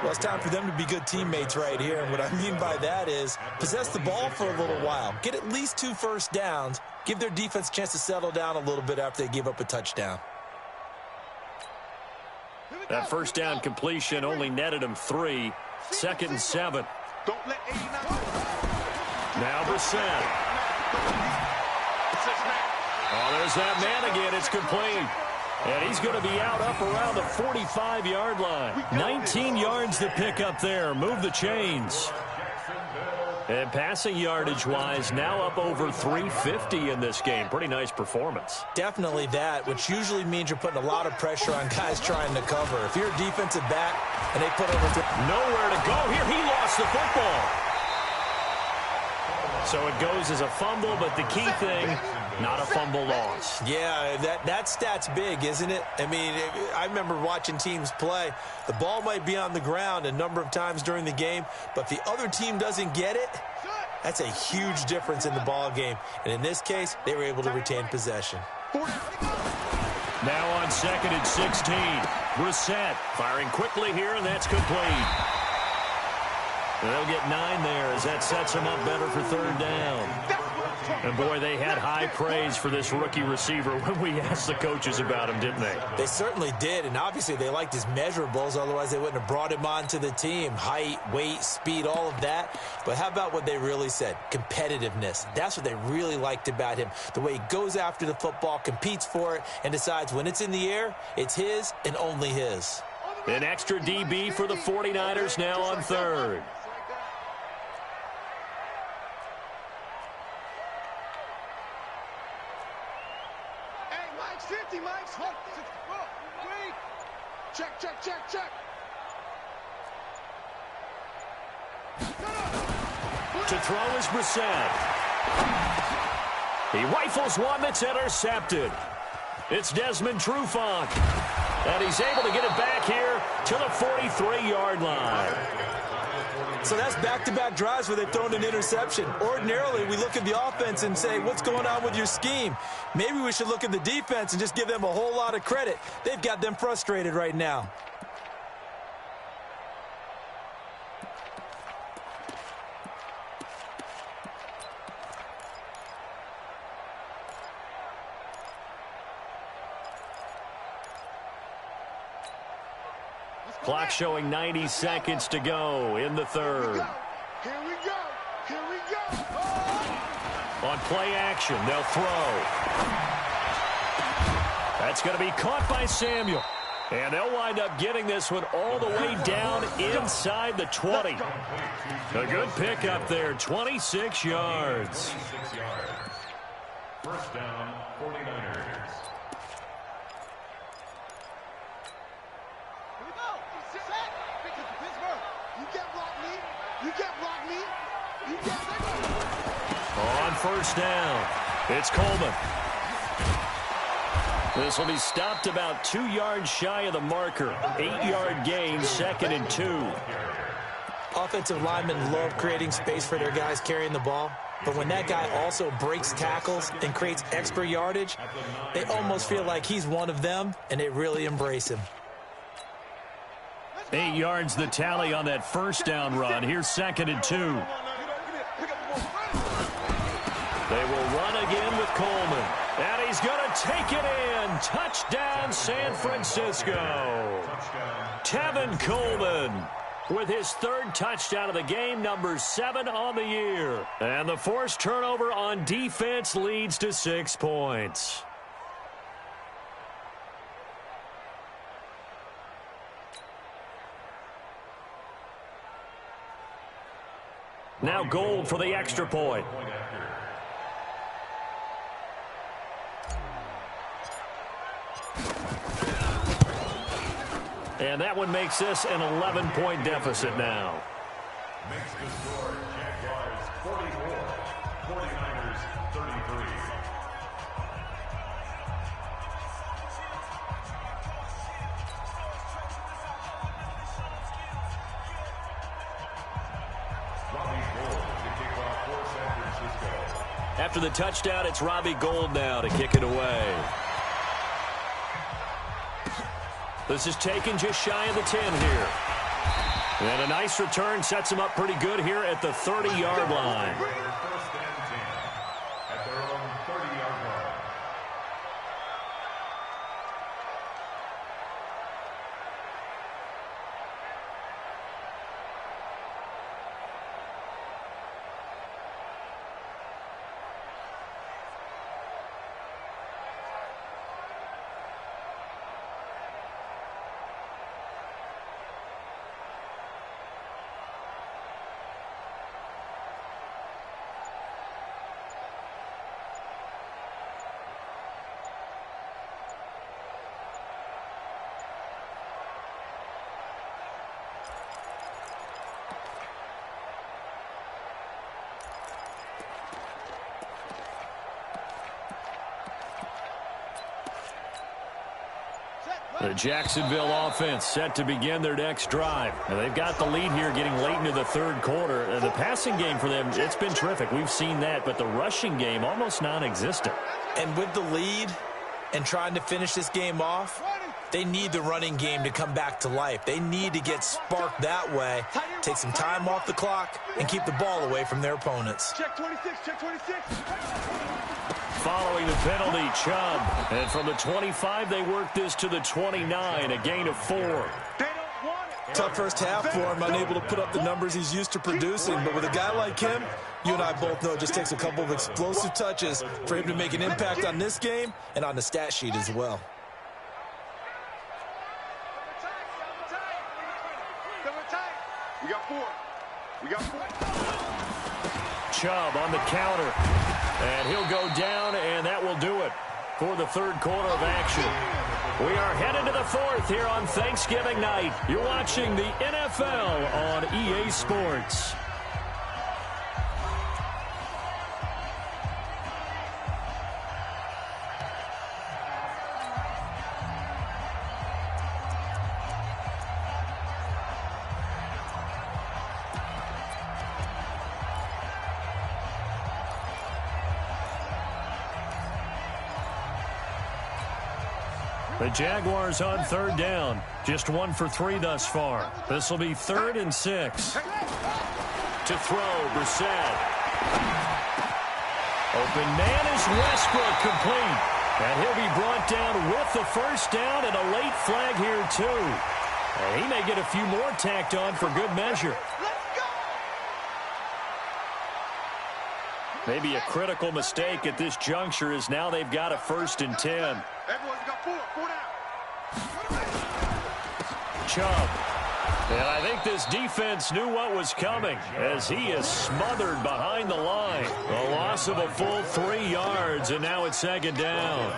Well, it's time for them to be good teammates right here. And what I mean by that is possess the ball for a little while. Get at least 2 first downs. Give their defense a chance to settle down a little bit after they give up a touchdown. That first down completion only netted him 3. Second and 7. Don't let 89. Now Brissett. Oh, there's that man again. It's complete. And he's going to be out up around the 45-yard line. 19 yards to pick up there. Move the chains. And passing yardage-wise, now up over 350 in this game. Pretty nice performance. Definitely that, which usually means you're putting a lot of pressure on guys trying to cover. If you're a defensive back and they put over... Nowhere to go here. He lost the football. So it goes as a fumble, but the key thing, not a fumble loss. Yeah, that stat's big, isn't it? I mean, I remember watching teams play. The ball might be on the ground a number of times during the game, but if the other team doesn't get it, that's a huge difference in the ball game. And in this case, they were able to retain possession. Now on second and 16. Brissett firing quickly here, and that's complete. They'll get 9 there as that sets them up better for third down. And, boy, they had high praise for this rookie receiver when we asked the coaches about him, didn't they? They certainly did, and obviously they liked his measurables. Otherwise, they wouldn't have brought him onto the team. Height, weight, speed, all of that. But how about what they really said? Competitiveness. That's what they really liked about him. The way he goes after the football, competes for it, and decides when it's in the air, it's his and only his. An extra DB for the 49ers now on third. Check, check, check, check. To throw is Brissett. He rifles one that's intercepted. It's Desmond Trufant. And he's able to get it back here to the 43-yard line. So that's back-to-back drives where they've thrown an interception. Ordinarily, we look at the offense and say, what's going on with your scheme? Maybe we should look at the defense and just give them a whole lot of credit. They've got them frustrated right now. Clock showing 90 seconds to go in the third. Here we go. Here we go. On play action, they'll throw. That's going to be caught by Samuel. And they'll wind up getting this one all the way down inside the 20. A good pick up there, 26 yards. 26 yards. First down, 49ers. On first down, it's Coleman. This will be stopped about 2 yards shy of the marker. 8-yard gain, second and 2. Offensive linemen love creating space for their guys carrying the ball. But when that guy also breaks tackles and creates extra yardage, they almost feel like he's one of them, and they really embrace him. 8 yards the tally on that first down run. Here's second and 2. They will run again with Coleman. And he's going to take it in. Touchdown, San Francisco. Tevin Coleman with his third touchdown of the game, number 7 on the year. And the forced turnover on defense leads to 6 points. Now Gold for the extra point. And that one makes this an 11-point deficit now. Makes the score Jaguars 44, 49ers 33. After the touchdown, it's Robbie Gould now to kick it away. This is taken just shy of the 10 here. And a nice return sets him up pretty good here at the 30-yard line. First and 10 at their own 30-yard line. The Jacksonville offense set to begin their next drive. And they've got the lead here getting late into the third quarter. And the passing game for them, it's been terrific. We've seen that. But the rushing game, almost non-existent. And with the lead and trying to finish this game off, they need the running game to come back to life. They need to get sparked that way, take some time off the clock, and keep the ball away from their opponents. Check 26, check 26. Following the penalty, Chubb. And from the 25, they work this to the 29, a gain of 4. They don't want it. Tough first half for him, unable to put up the numbers he's used to producing. But with a guy like him, you and I both know it just takes a couple of explosive touches for him to make an impact on this game and on the stat sheet as well. We got 4. We got 4. Chubb on the counter. And he'll go down, and that will do it for the third quarter of action. We are headed to the fourth here on Thanksgiving night. You're watching the NFL on EA Sports. The Jaguars on third down. Just 1 for 3 thus far. This will be 3rd and 6. To throw, Brissett. Open man is Westbrook, complete. And he'll be brought down with the first down and a late flag here too. And he may get a few more tacked on for good measure. Maybe a critical mistake at this juncture is now they've got a 1st and 10. Everyone's got 4 down. Chubb. And I think this defense knew what was coming as he is smothered behind the line. A loss of a full 3 yards, and now it's 2nd down.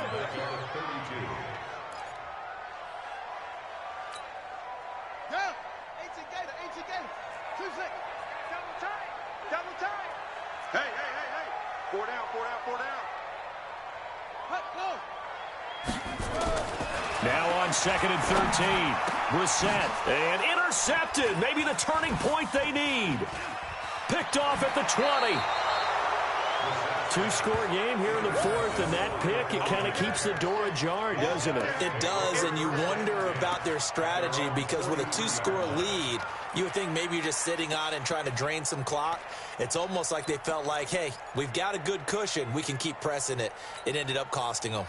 Four down. Now on 2nd and 13. Brissett, and intercepted. Maybe the turning point they need. Picked off at the 20. 2-score game here in the fourth, and that pick, it kind of keeps the door ajar, doesn't it? It does, and you wonder about their strategy because with a 2-score lead, you would think maybe you're just sitting on it and trying to drain some clock. It's almost like they felt like, hey, we've got a good cushion. We can keep pressing it. It ended up costing them.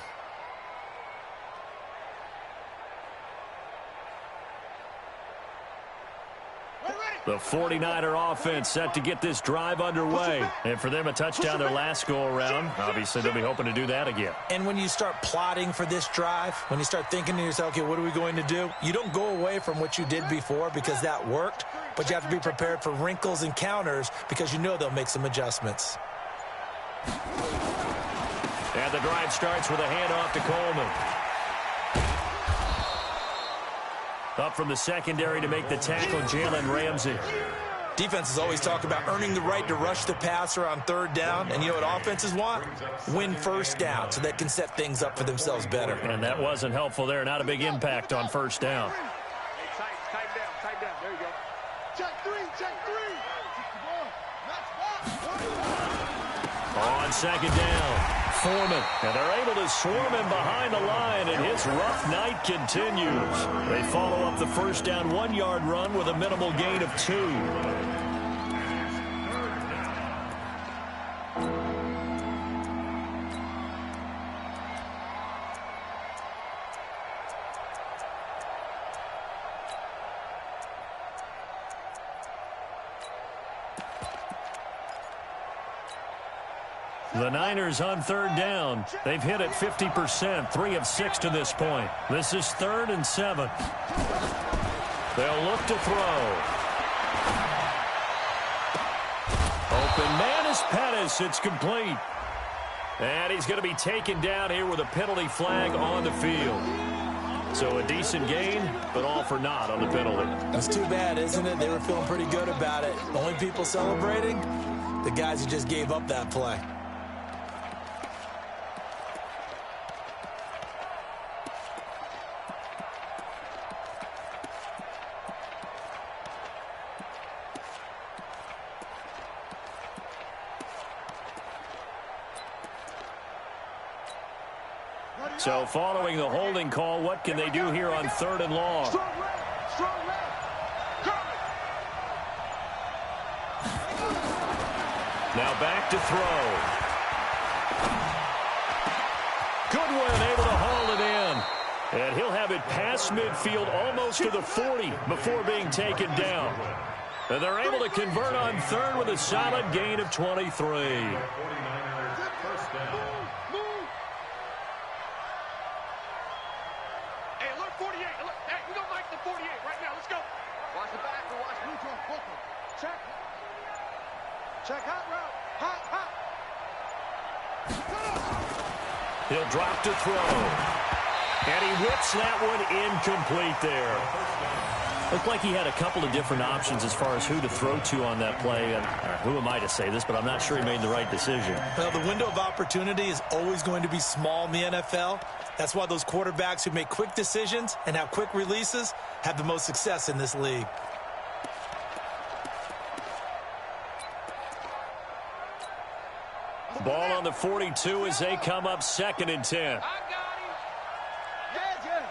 The 49er offense set to get this drive underway. And for them, a touchdown their last go-around. Obviously, they'll be hoping to do that again. And when you start plotting for this drive, when you start thinking to yourself, okay, what are we going to do? You don't go away from what you did before because that worked, but you have to be prepared for wrinkles and counters because you know they'll make some adjustments. And the drive starts with a handoff to Coleman. Up from the secondary to make the tackle, Jalen Ramsey. Defenses always talk about earning the right to rush the passer on third down. And you know what offenses want? Win first down so they can set things up for themselves better. And that wasn't helpful there. Not a big impact on first down. Tight down. There you go. Check three. On second down, Foreman. And they're able to swarm him behind the line, and his rough night continues. They follow up the first down 1-yard run with a minimal gain of 2. The Niners on third down. They've hit it 50%, 3 of 6 to this point. This is 3rd and 7. They'll look to throw. Open man is Pettis. It's complete. And he's going to be taken down here with a penalty flag on the field. So a decent gain, but all for naught on the penalty. That's too bad, isn't it? They were feeling pretty good about it. The only people celebrating, the guys who just gave up that play. So following the holding call, what can they do here on 3rd and long? Now back to throw. Goodwin able to haul it in. And he'll have it past midfield almost to the 40 before being taken down. And they're able to convert on 3rd with a solid gain of 23. Check hot route. Hot. He'll drop to throw. And he whips that one incomplete there. Looked like he had a couple of different options as far as who to throw to on that play. And who am I to say this, but I'm not sure he made the right decision. Well, the window of opportunity is always going to be small in the NFL. That's why those quarterbacks who make quick decisions and have quick releases have the most success in this league. Ball on the 42 as they come up 2nd and 10. I got him. Yeah.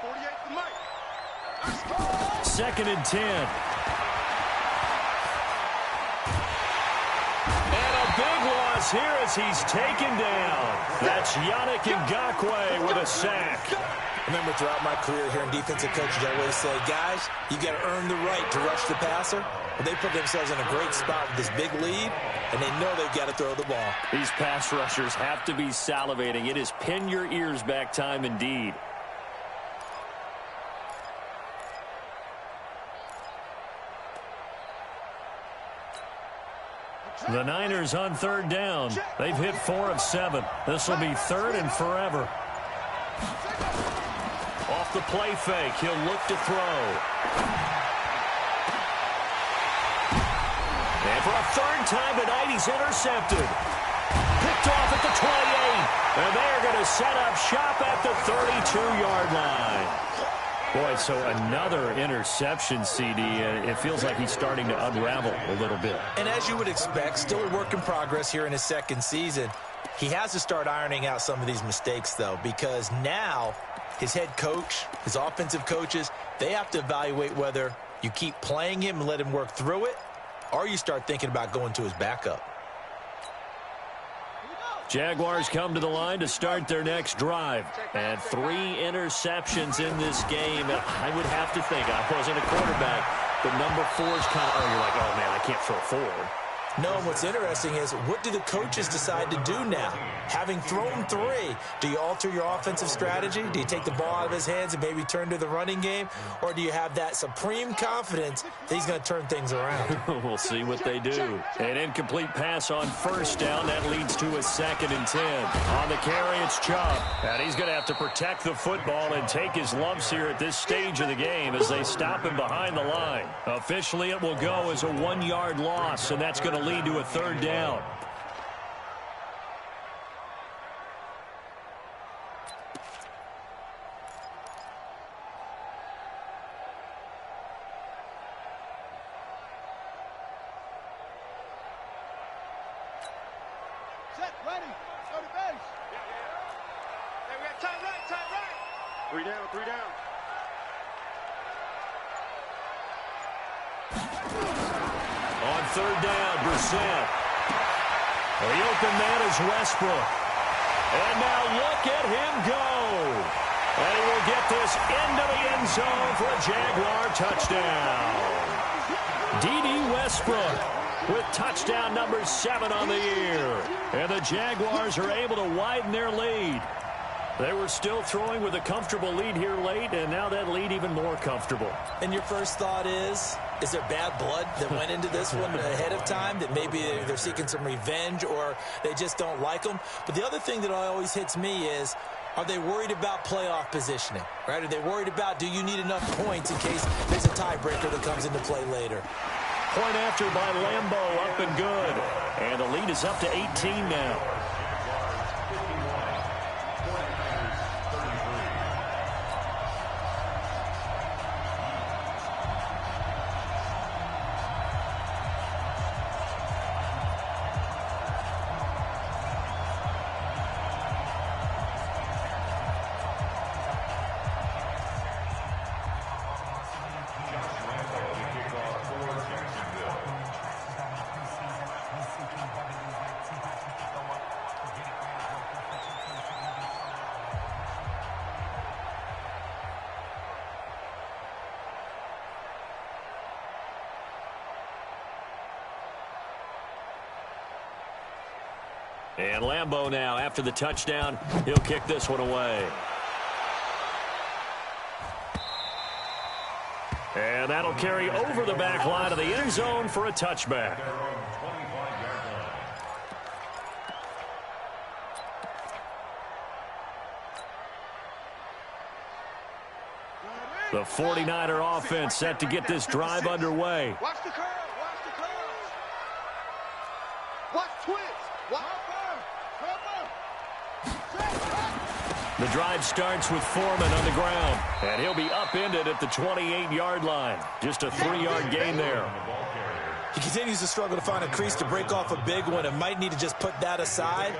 48 to Mike. 2nd and 10. And a big loss here as he's taken down. That's Yannick Ngakoue with a sack. Remember, throughout my career here in defensive coaches, I always say, guys, you got to earn the right to rush the passer. Well, they put themselves in a great spot with this big lead, and they know they've got to throw the ball. These pass rushers have to be salivating. It is pin your ears back time indeed. The Niners on 3rd down. They've hit 4 of 7. This will be 3rd and forever. Off the play fake, he'll look to throw. And for a 3rd time tonight, he's intercepted. Picked off at the 28. And they're going to set up shop at the 32-yard line. Boy, so another interception, CD. It feels like he's starting to unravel a little bit. And as you would expect, still a work in progress here in his 2nd season. He has to start ironing out some of these mistakes, though, because now his head coach, his offensive coaches, they have to evaluate whether you keep playing him and let him work through it, or you start thinking about going to his backup. Jaguars come to the line to start their next drive. And 3 interceptions in this game. I would have to think, I wasn't a quarterback, but number 4 is kind of, you're like, oh, man, I can't throw 4. No, what's interesting is, what do the coaches decide to do now? Having thrown 3, do you alter your offensive strategy? Do you take the ball out of his hands and maybe turn to the running game? Or do you have that supreme confidence that he's going to turn things around? We'll see what they do. An incomplete pass on first down. That leads to a 2nd and 10. On the carry, it's Chubb. And he's going to have to protect the football and take his lumps here at this stage of the game as they stop him behind the line. Officially, it will go as a 1-yard loss, and that's going to lead to a 3rd down. Set, ready, go to base. Hey, we got tight right. 3 down, 3 down. On 3rd down, Brissett. The open man is Westbrook. And now look at him go. And he will get this into the end zone for a Jaguar touchdown. D.D. Westbrook with touchdown number 7 on the year. And the Jaguars are able to widen their lead. They were still throwing with a comfortable lead here late, and now that lead even more comfortable. And your first thought is there bad blood that went into this one ahead of time, that maybe they're seeking some revenge or they just don't like them? But the other thing that always hits me is, are they worried about playoff positioning, right? Are they worried about, do you need enough points in case there's a tiebreaker that comes into play later? Point after by Lambeau, up and good. And the lead is up to 18 now. And Lambeau now, after the touchdown, he'll kick this one away. And that'll carry over the back line of the end zone for a touchback. The 49er offense set to get this drive underway. Watch the curve, watch the curve. Watch twist. The drive starts with Foreman on the ground, and he'll be upended at the 28-yard line. Just a 3-yard gain there. He continues to struggle to find a crease to break off a big one, and might need to just put that aside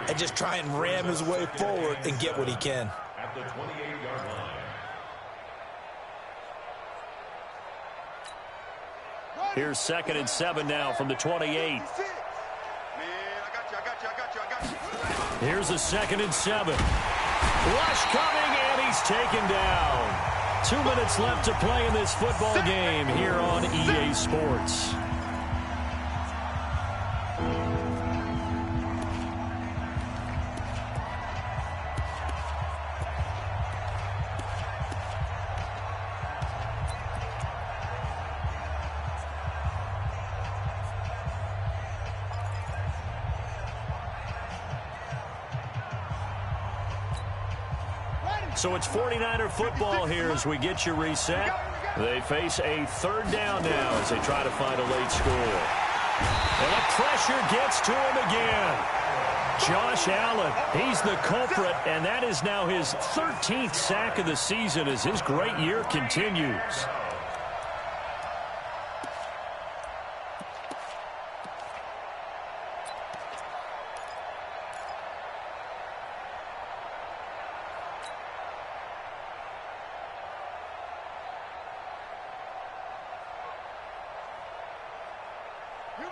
and just try and ram his way forward and get what he can. At the 28-yard line. Here's 2nd and 7 now from the 28. Here's a 2nd and 7. Rush coming, and he's taken down. 2 minutes left to play in this football game here on EA Sports. So it's 49er football here as we get you reset. They face a 3rd down now as they try to find a late score. And the pressure gets to him again. Josh Allen, he's the culprit, and that is now his 13th sack of the season as his great year continues.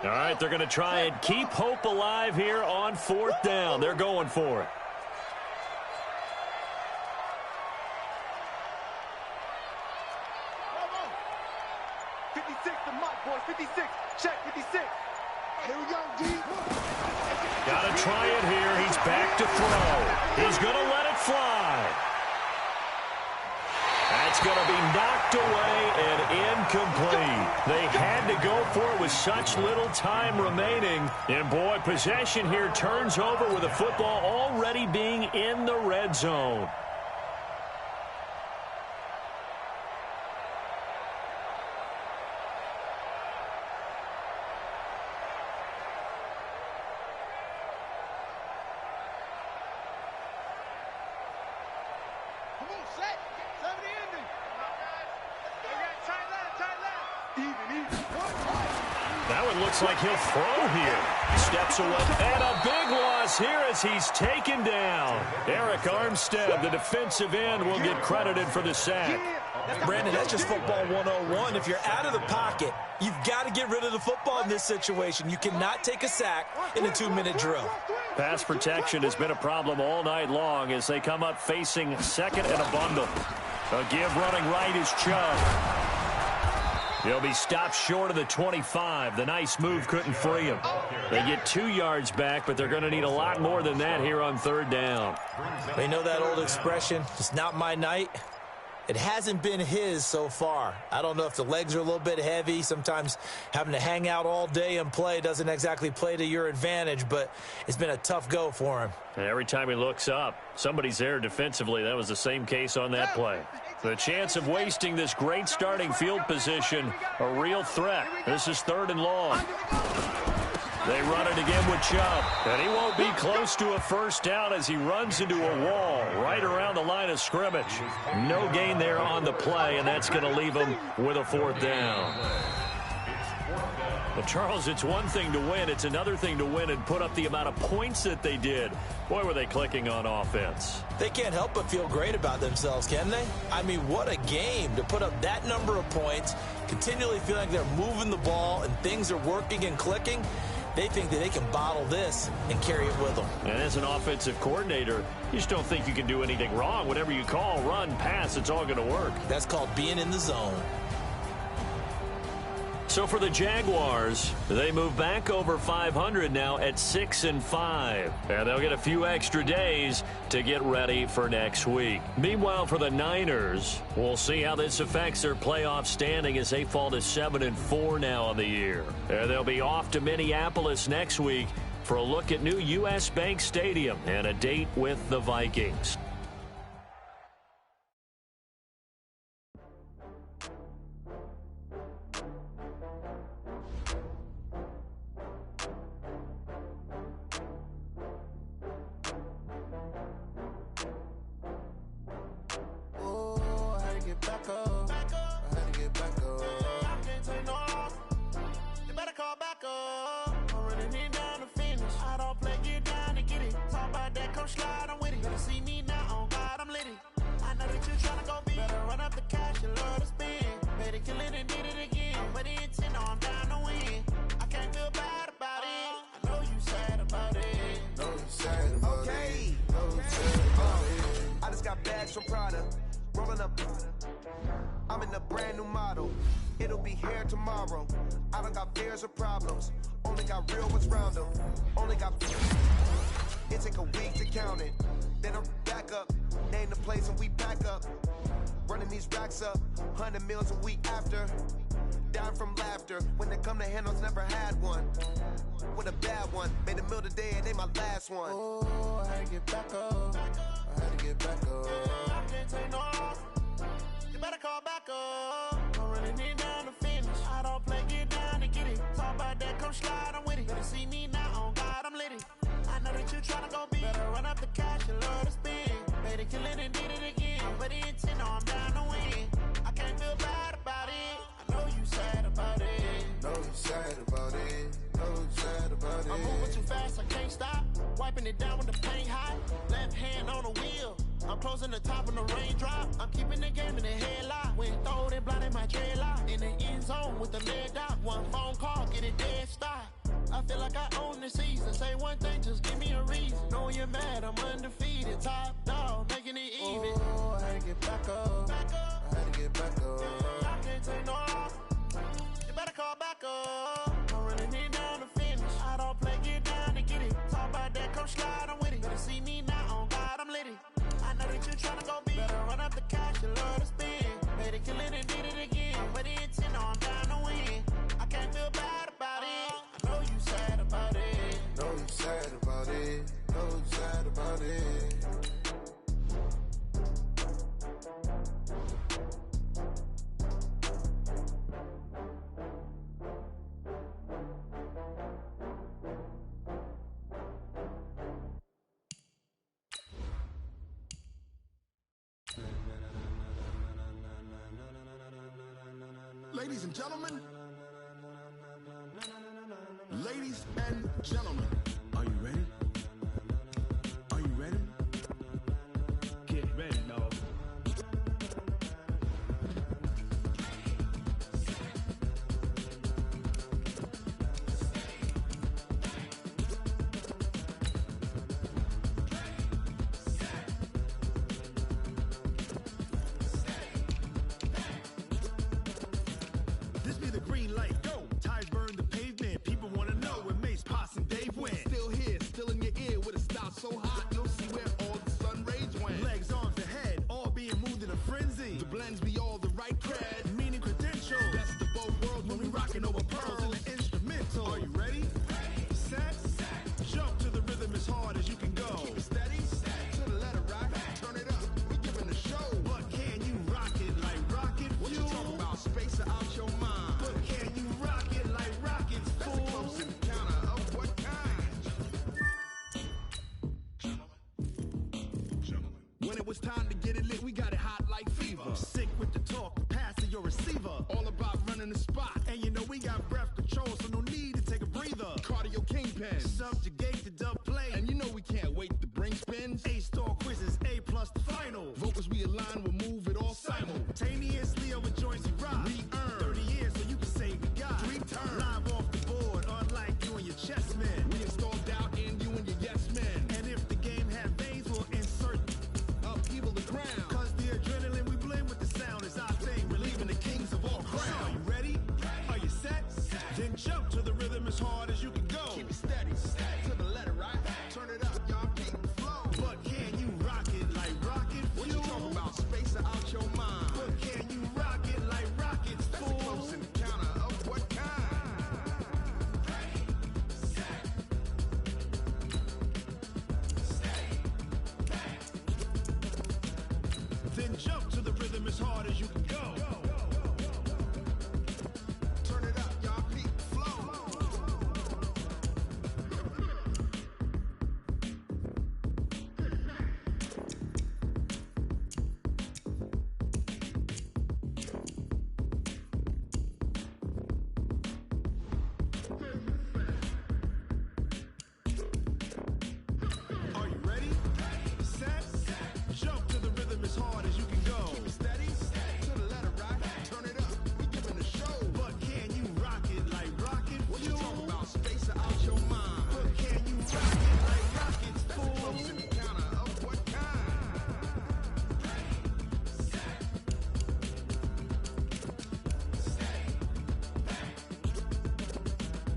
Here All right, they're going to try and keep hope alive here on 4th down. They're going for it. Got to try it here. He's back to throw. He's going to let it fly. That's going to be knocked away and incomplete. They had to go for it with such little time remaining. And, boy, possession here turns over with the football already being in the red zone. That one looks like he'll throw here. Steps away. And a big loss here as he's taken down. Eric Armstead, the defensive end, will get credited for the sack. Brandon, that's just football 101. If you're out of the pocket, you've got to get rid of the football in this situation. You cannot take a sack in a 2-minute drill. Pass protection has been a problem all night long as they come up facing second and a bundle. A give running right is Chubb. He'll be stopped short of the 25. The nice move couldn't free him. They get 2 yards back, but they're going to need a lot more than that here on 3rd down. They know that old expression, it's not my night. It hasn't been his so far. I don't know if the legs are a little bit heavy. Sometimes having to hang out all day and play doesn't exactly play to your advantage, but it's been a tough go for him. And every time he looks up, somebody's there defensively. That was the same case on that play. The chance of wasting this great starting field position, a real threat. This is 3rd and long. They run it again with Chubb. And he won't be close to a first down as he runs into a wall right around the line of scrimmage. No gain there on the play, and that's going to leave him with a 4th down. Well, Charles, it's one thing to win. It's another thing to win and put up the amount of points that they did. Boy, were they clicking on offense. They can't help but feel great about themselves, can they? I mean, what a game to put up that number of points, continually feel like they're moving the ball and things are working and clicking. They think that they can bottle this and carry it with them. And as an offensive coordinator, you just don't think you can do anything wrong. Whatever you call, run, pass, it's all going to work. That's called being in the zone. So for the Jaguars, they move back over 500 now at 6-5. And they'll get a few extra days to get ready for next week. Meanwhile, for the Niners, we'll see how this affects their playoff standing as they fall to 7-4 now on the year. And they'll be off to Minneapolis next week for a look at new U.S. Bank Stadium and a date with the Vikings. I'm in a brand new model. It'll be here tomorrow. I don't got fears or problems. Only got real ones round them. Only got. It take a week to count it. Then I'm back up. Name the place and we back up. Running these racks up. 100 meals a week after. Down from laughter. When it come to handles, never had one. With a bad one. Made a meal today and they my last one. Oh, I had to get back up. I had to get back up. I can't take no loss. You better call back up. I'm running it down to finish. I don't play, get down to get it. Talk about that, come slide, I'm with it. Better see me now, on God, I'm litty. I know that you tryna go big. Better run up the cash, you love to spend. Better kill it and did it again. But the intent, no, I'm down to win. I can't feel bad about it. I know you sad about it. Know you sad about it. Know you sad about it. I'm moving too fast, I can't stop. Wiping it down. with the paint hot, left hand on the wheel. I'm closing the top on the raindrop. I'm keeping the game in the headlock. When throwed and blinded my dreadlock. In the end zone with the lead dot. One phone call, get it dead stop. I feel like I own the season. Say one thing, just give me a reason. Knowing you're mad, I'm undefeated. Top dog, making it even. Oh, I had to get back up. I had to get back up. I can't take no loss. You better call back up. I'm running it down to finish. I don't play, get down to get it. Talk about that, come slide, I'm with it. Better see me now, on God, I'm lit it. I know that you're tryna go big. Better run up the cash, you love to spend. Made it, kill it, and did it again. But the intent, no, I'm down to win. I can't feel bad about it. I know you sad about it. Know you sad about it. Know you sad about it. Ladies and gentlemen, ladies and gentlemen, are you ready? Are you ready? Get ready, dog. This be the green light, go. Tires burn the pavement. People wanna know where Mace, Poss, and Dave went. Still here, still in your ear with a style so hot, you'll see where all the sun rays went. Legs, arms, the head, all being moved in a frenzy. The blends be all the right cred, meaning credentials. Best of both worlds when we rockin' over pearls in the instrumental. Are you ready? Set, jump to the rhythm as hard as you can go. Keep it steady, to the letter right. Turn it up, we giving the show. But can you rock it like rocket fuel? What you talking about? Space out your mind. But can you rock it like rockets, fool? That's a close encounter of what kind? When it was time to get it lit, we got it hot like fever. Sick with the talk, pass to your receiver. All about running the spot. And you know we got breath control, so no need to take a breather. Cardio kingpin, subjugate the dub play. And you know we can't wait to bring spins. A-star quizzes, A+ the final. Vocals we align, we'll move it all simultaneously over joints we rock. We earn 30 years so you can say we got 3 turns. Live off the board, unlike you and your chess men. We installed doubt in you and your yes men. And if the game had veins, we'll insert upheaval the ground. Cause the adrenaline we blend with the sound is our thing. Relieving the kings of all crowns. So are you ready? Are you set? Then jump to the rhythm as hard as you can go. Keep it steady, to the letter right. Turn it up, y'all keep the flow. But can you rock it like rocket fuel? What you talking about? Space out your mind. But can you rock it like rockets, fool? That's a close encounter of what kind? Then jump to the rhythm as hard as you can go. Turn it up, y'all keep the flow. Are you ready? Set, jump to the rhythm as hard as you can go. Keep it steady, to the letter right. Turn it up, we giving the show. But can you rock it like rocket fuel? What you talking about? Space out your mind. But can you rock it like rockets, fool? That's a close encounter of what kind?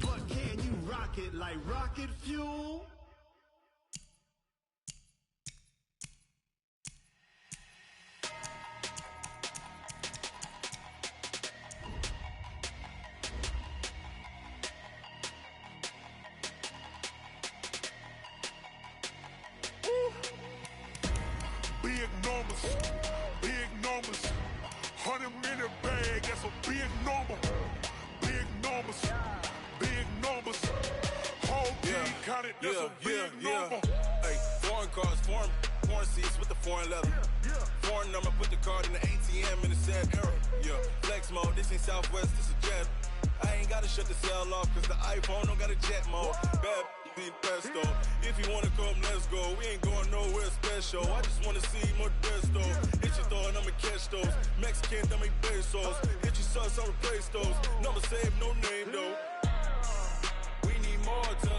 But can you rock it like rocket fuel? Big numbers, big numbers. 100-minute bag, that's a big number. Big numbers, big numbers. Whole team counted, that's a big number. Hey, foreign cars, foreign seats with the foreign leather. Foreign number, put the card in the ATM in the sad era. Yeah, flex mode, this ain't Southwest, this is jet. I ain't gotta shut the cell off, cause the iPhone don't got a jet mode. Bad pesto. If you wanna come, let's go. We ain't going nowhere special. I just wanna see Modesto. Hit your thought, I'ma catch those. Mexican, I make pesos. Hit your sus, I'll replace those. Number save, no name though. We need more time.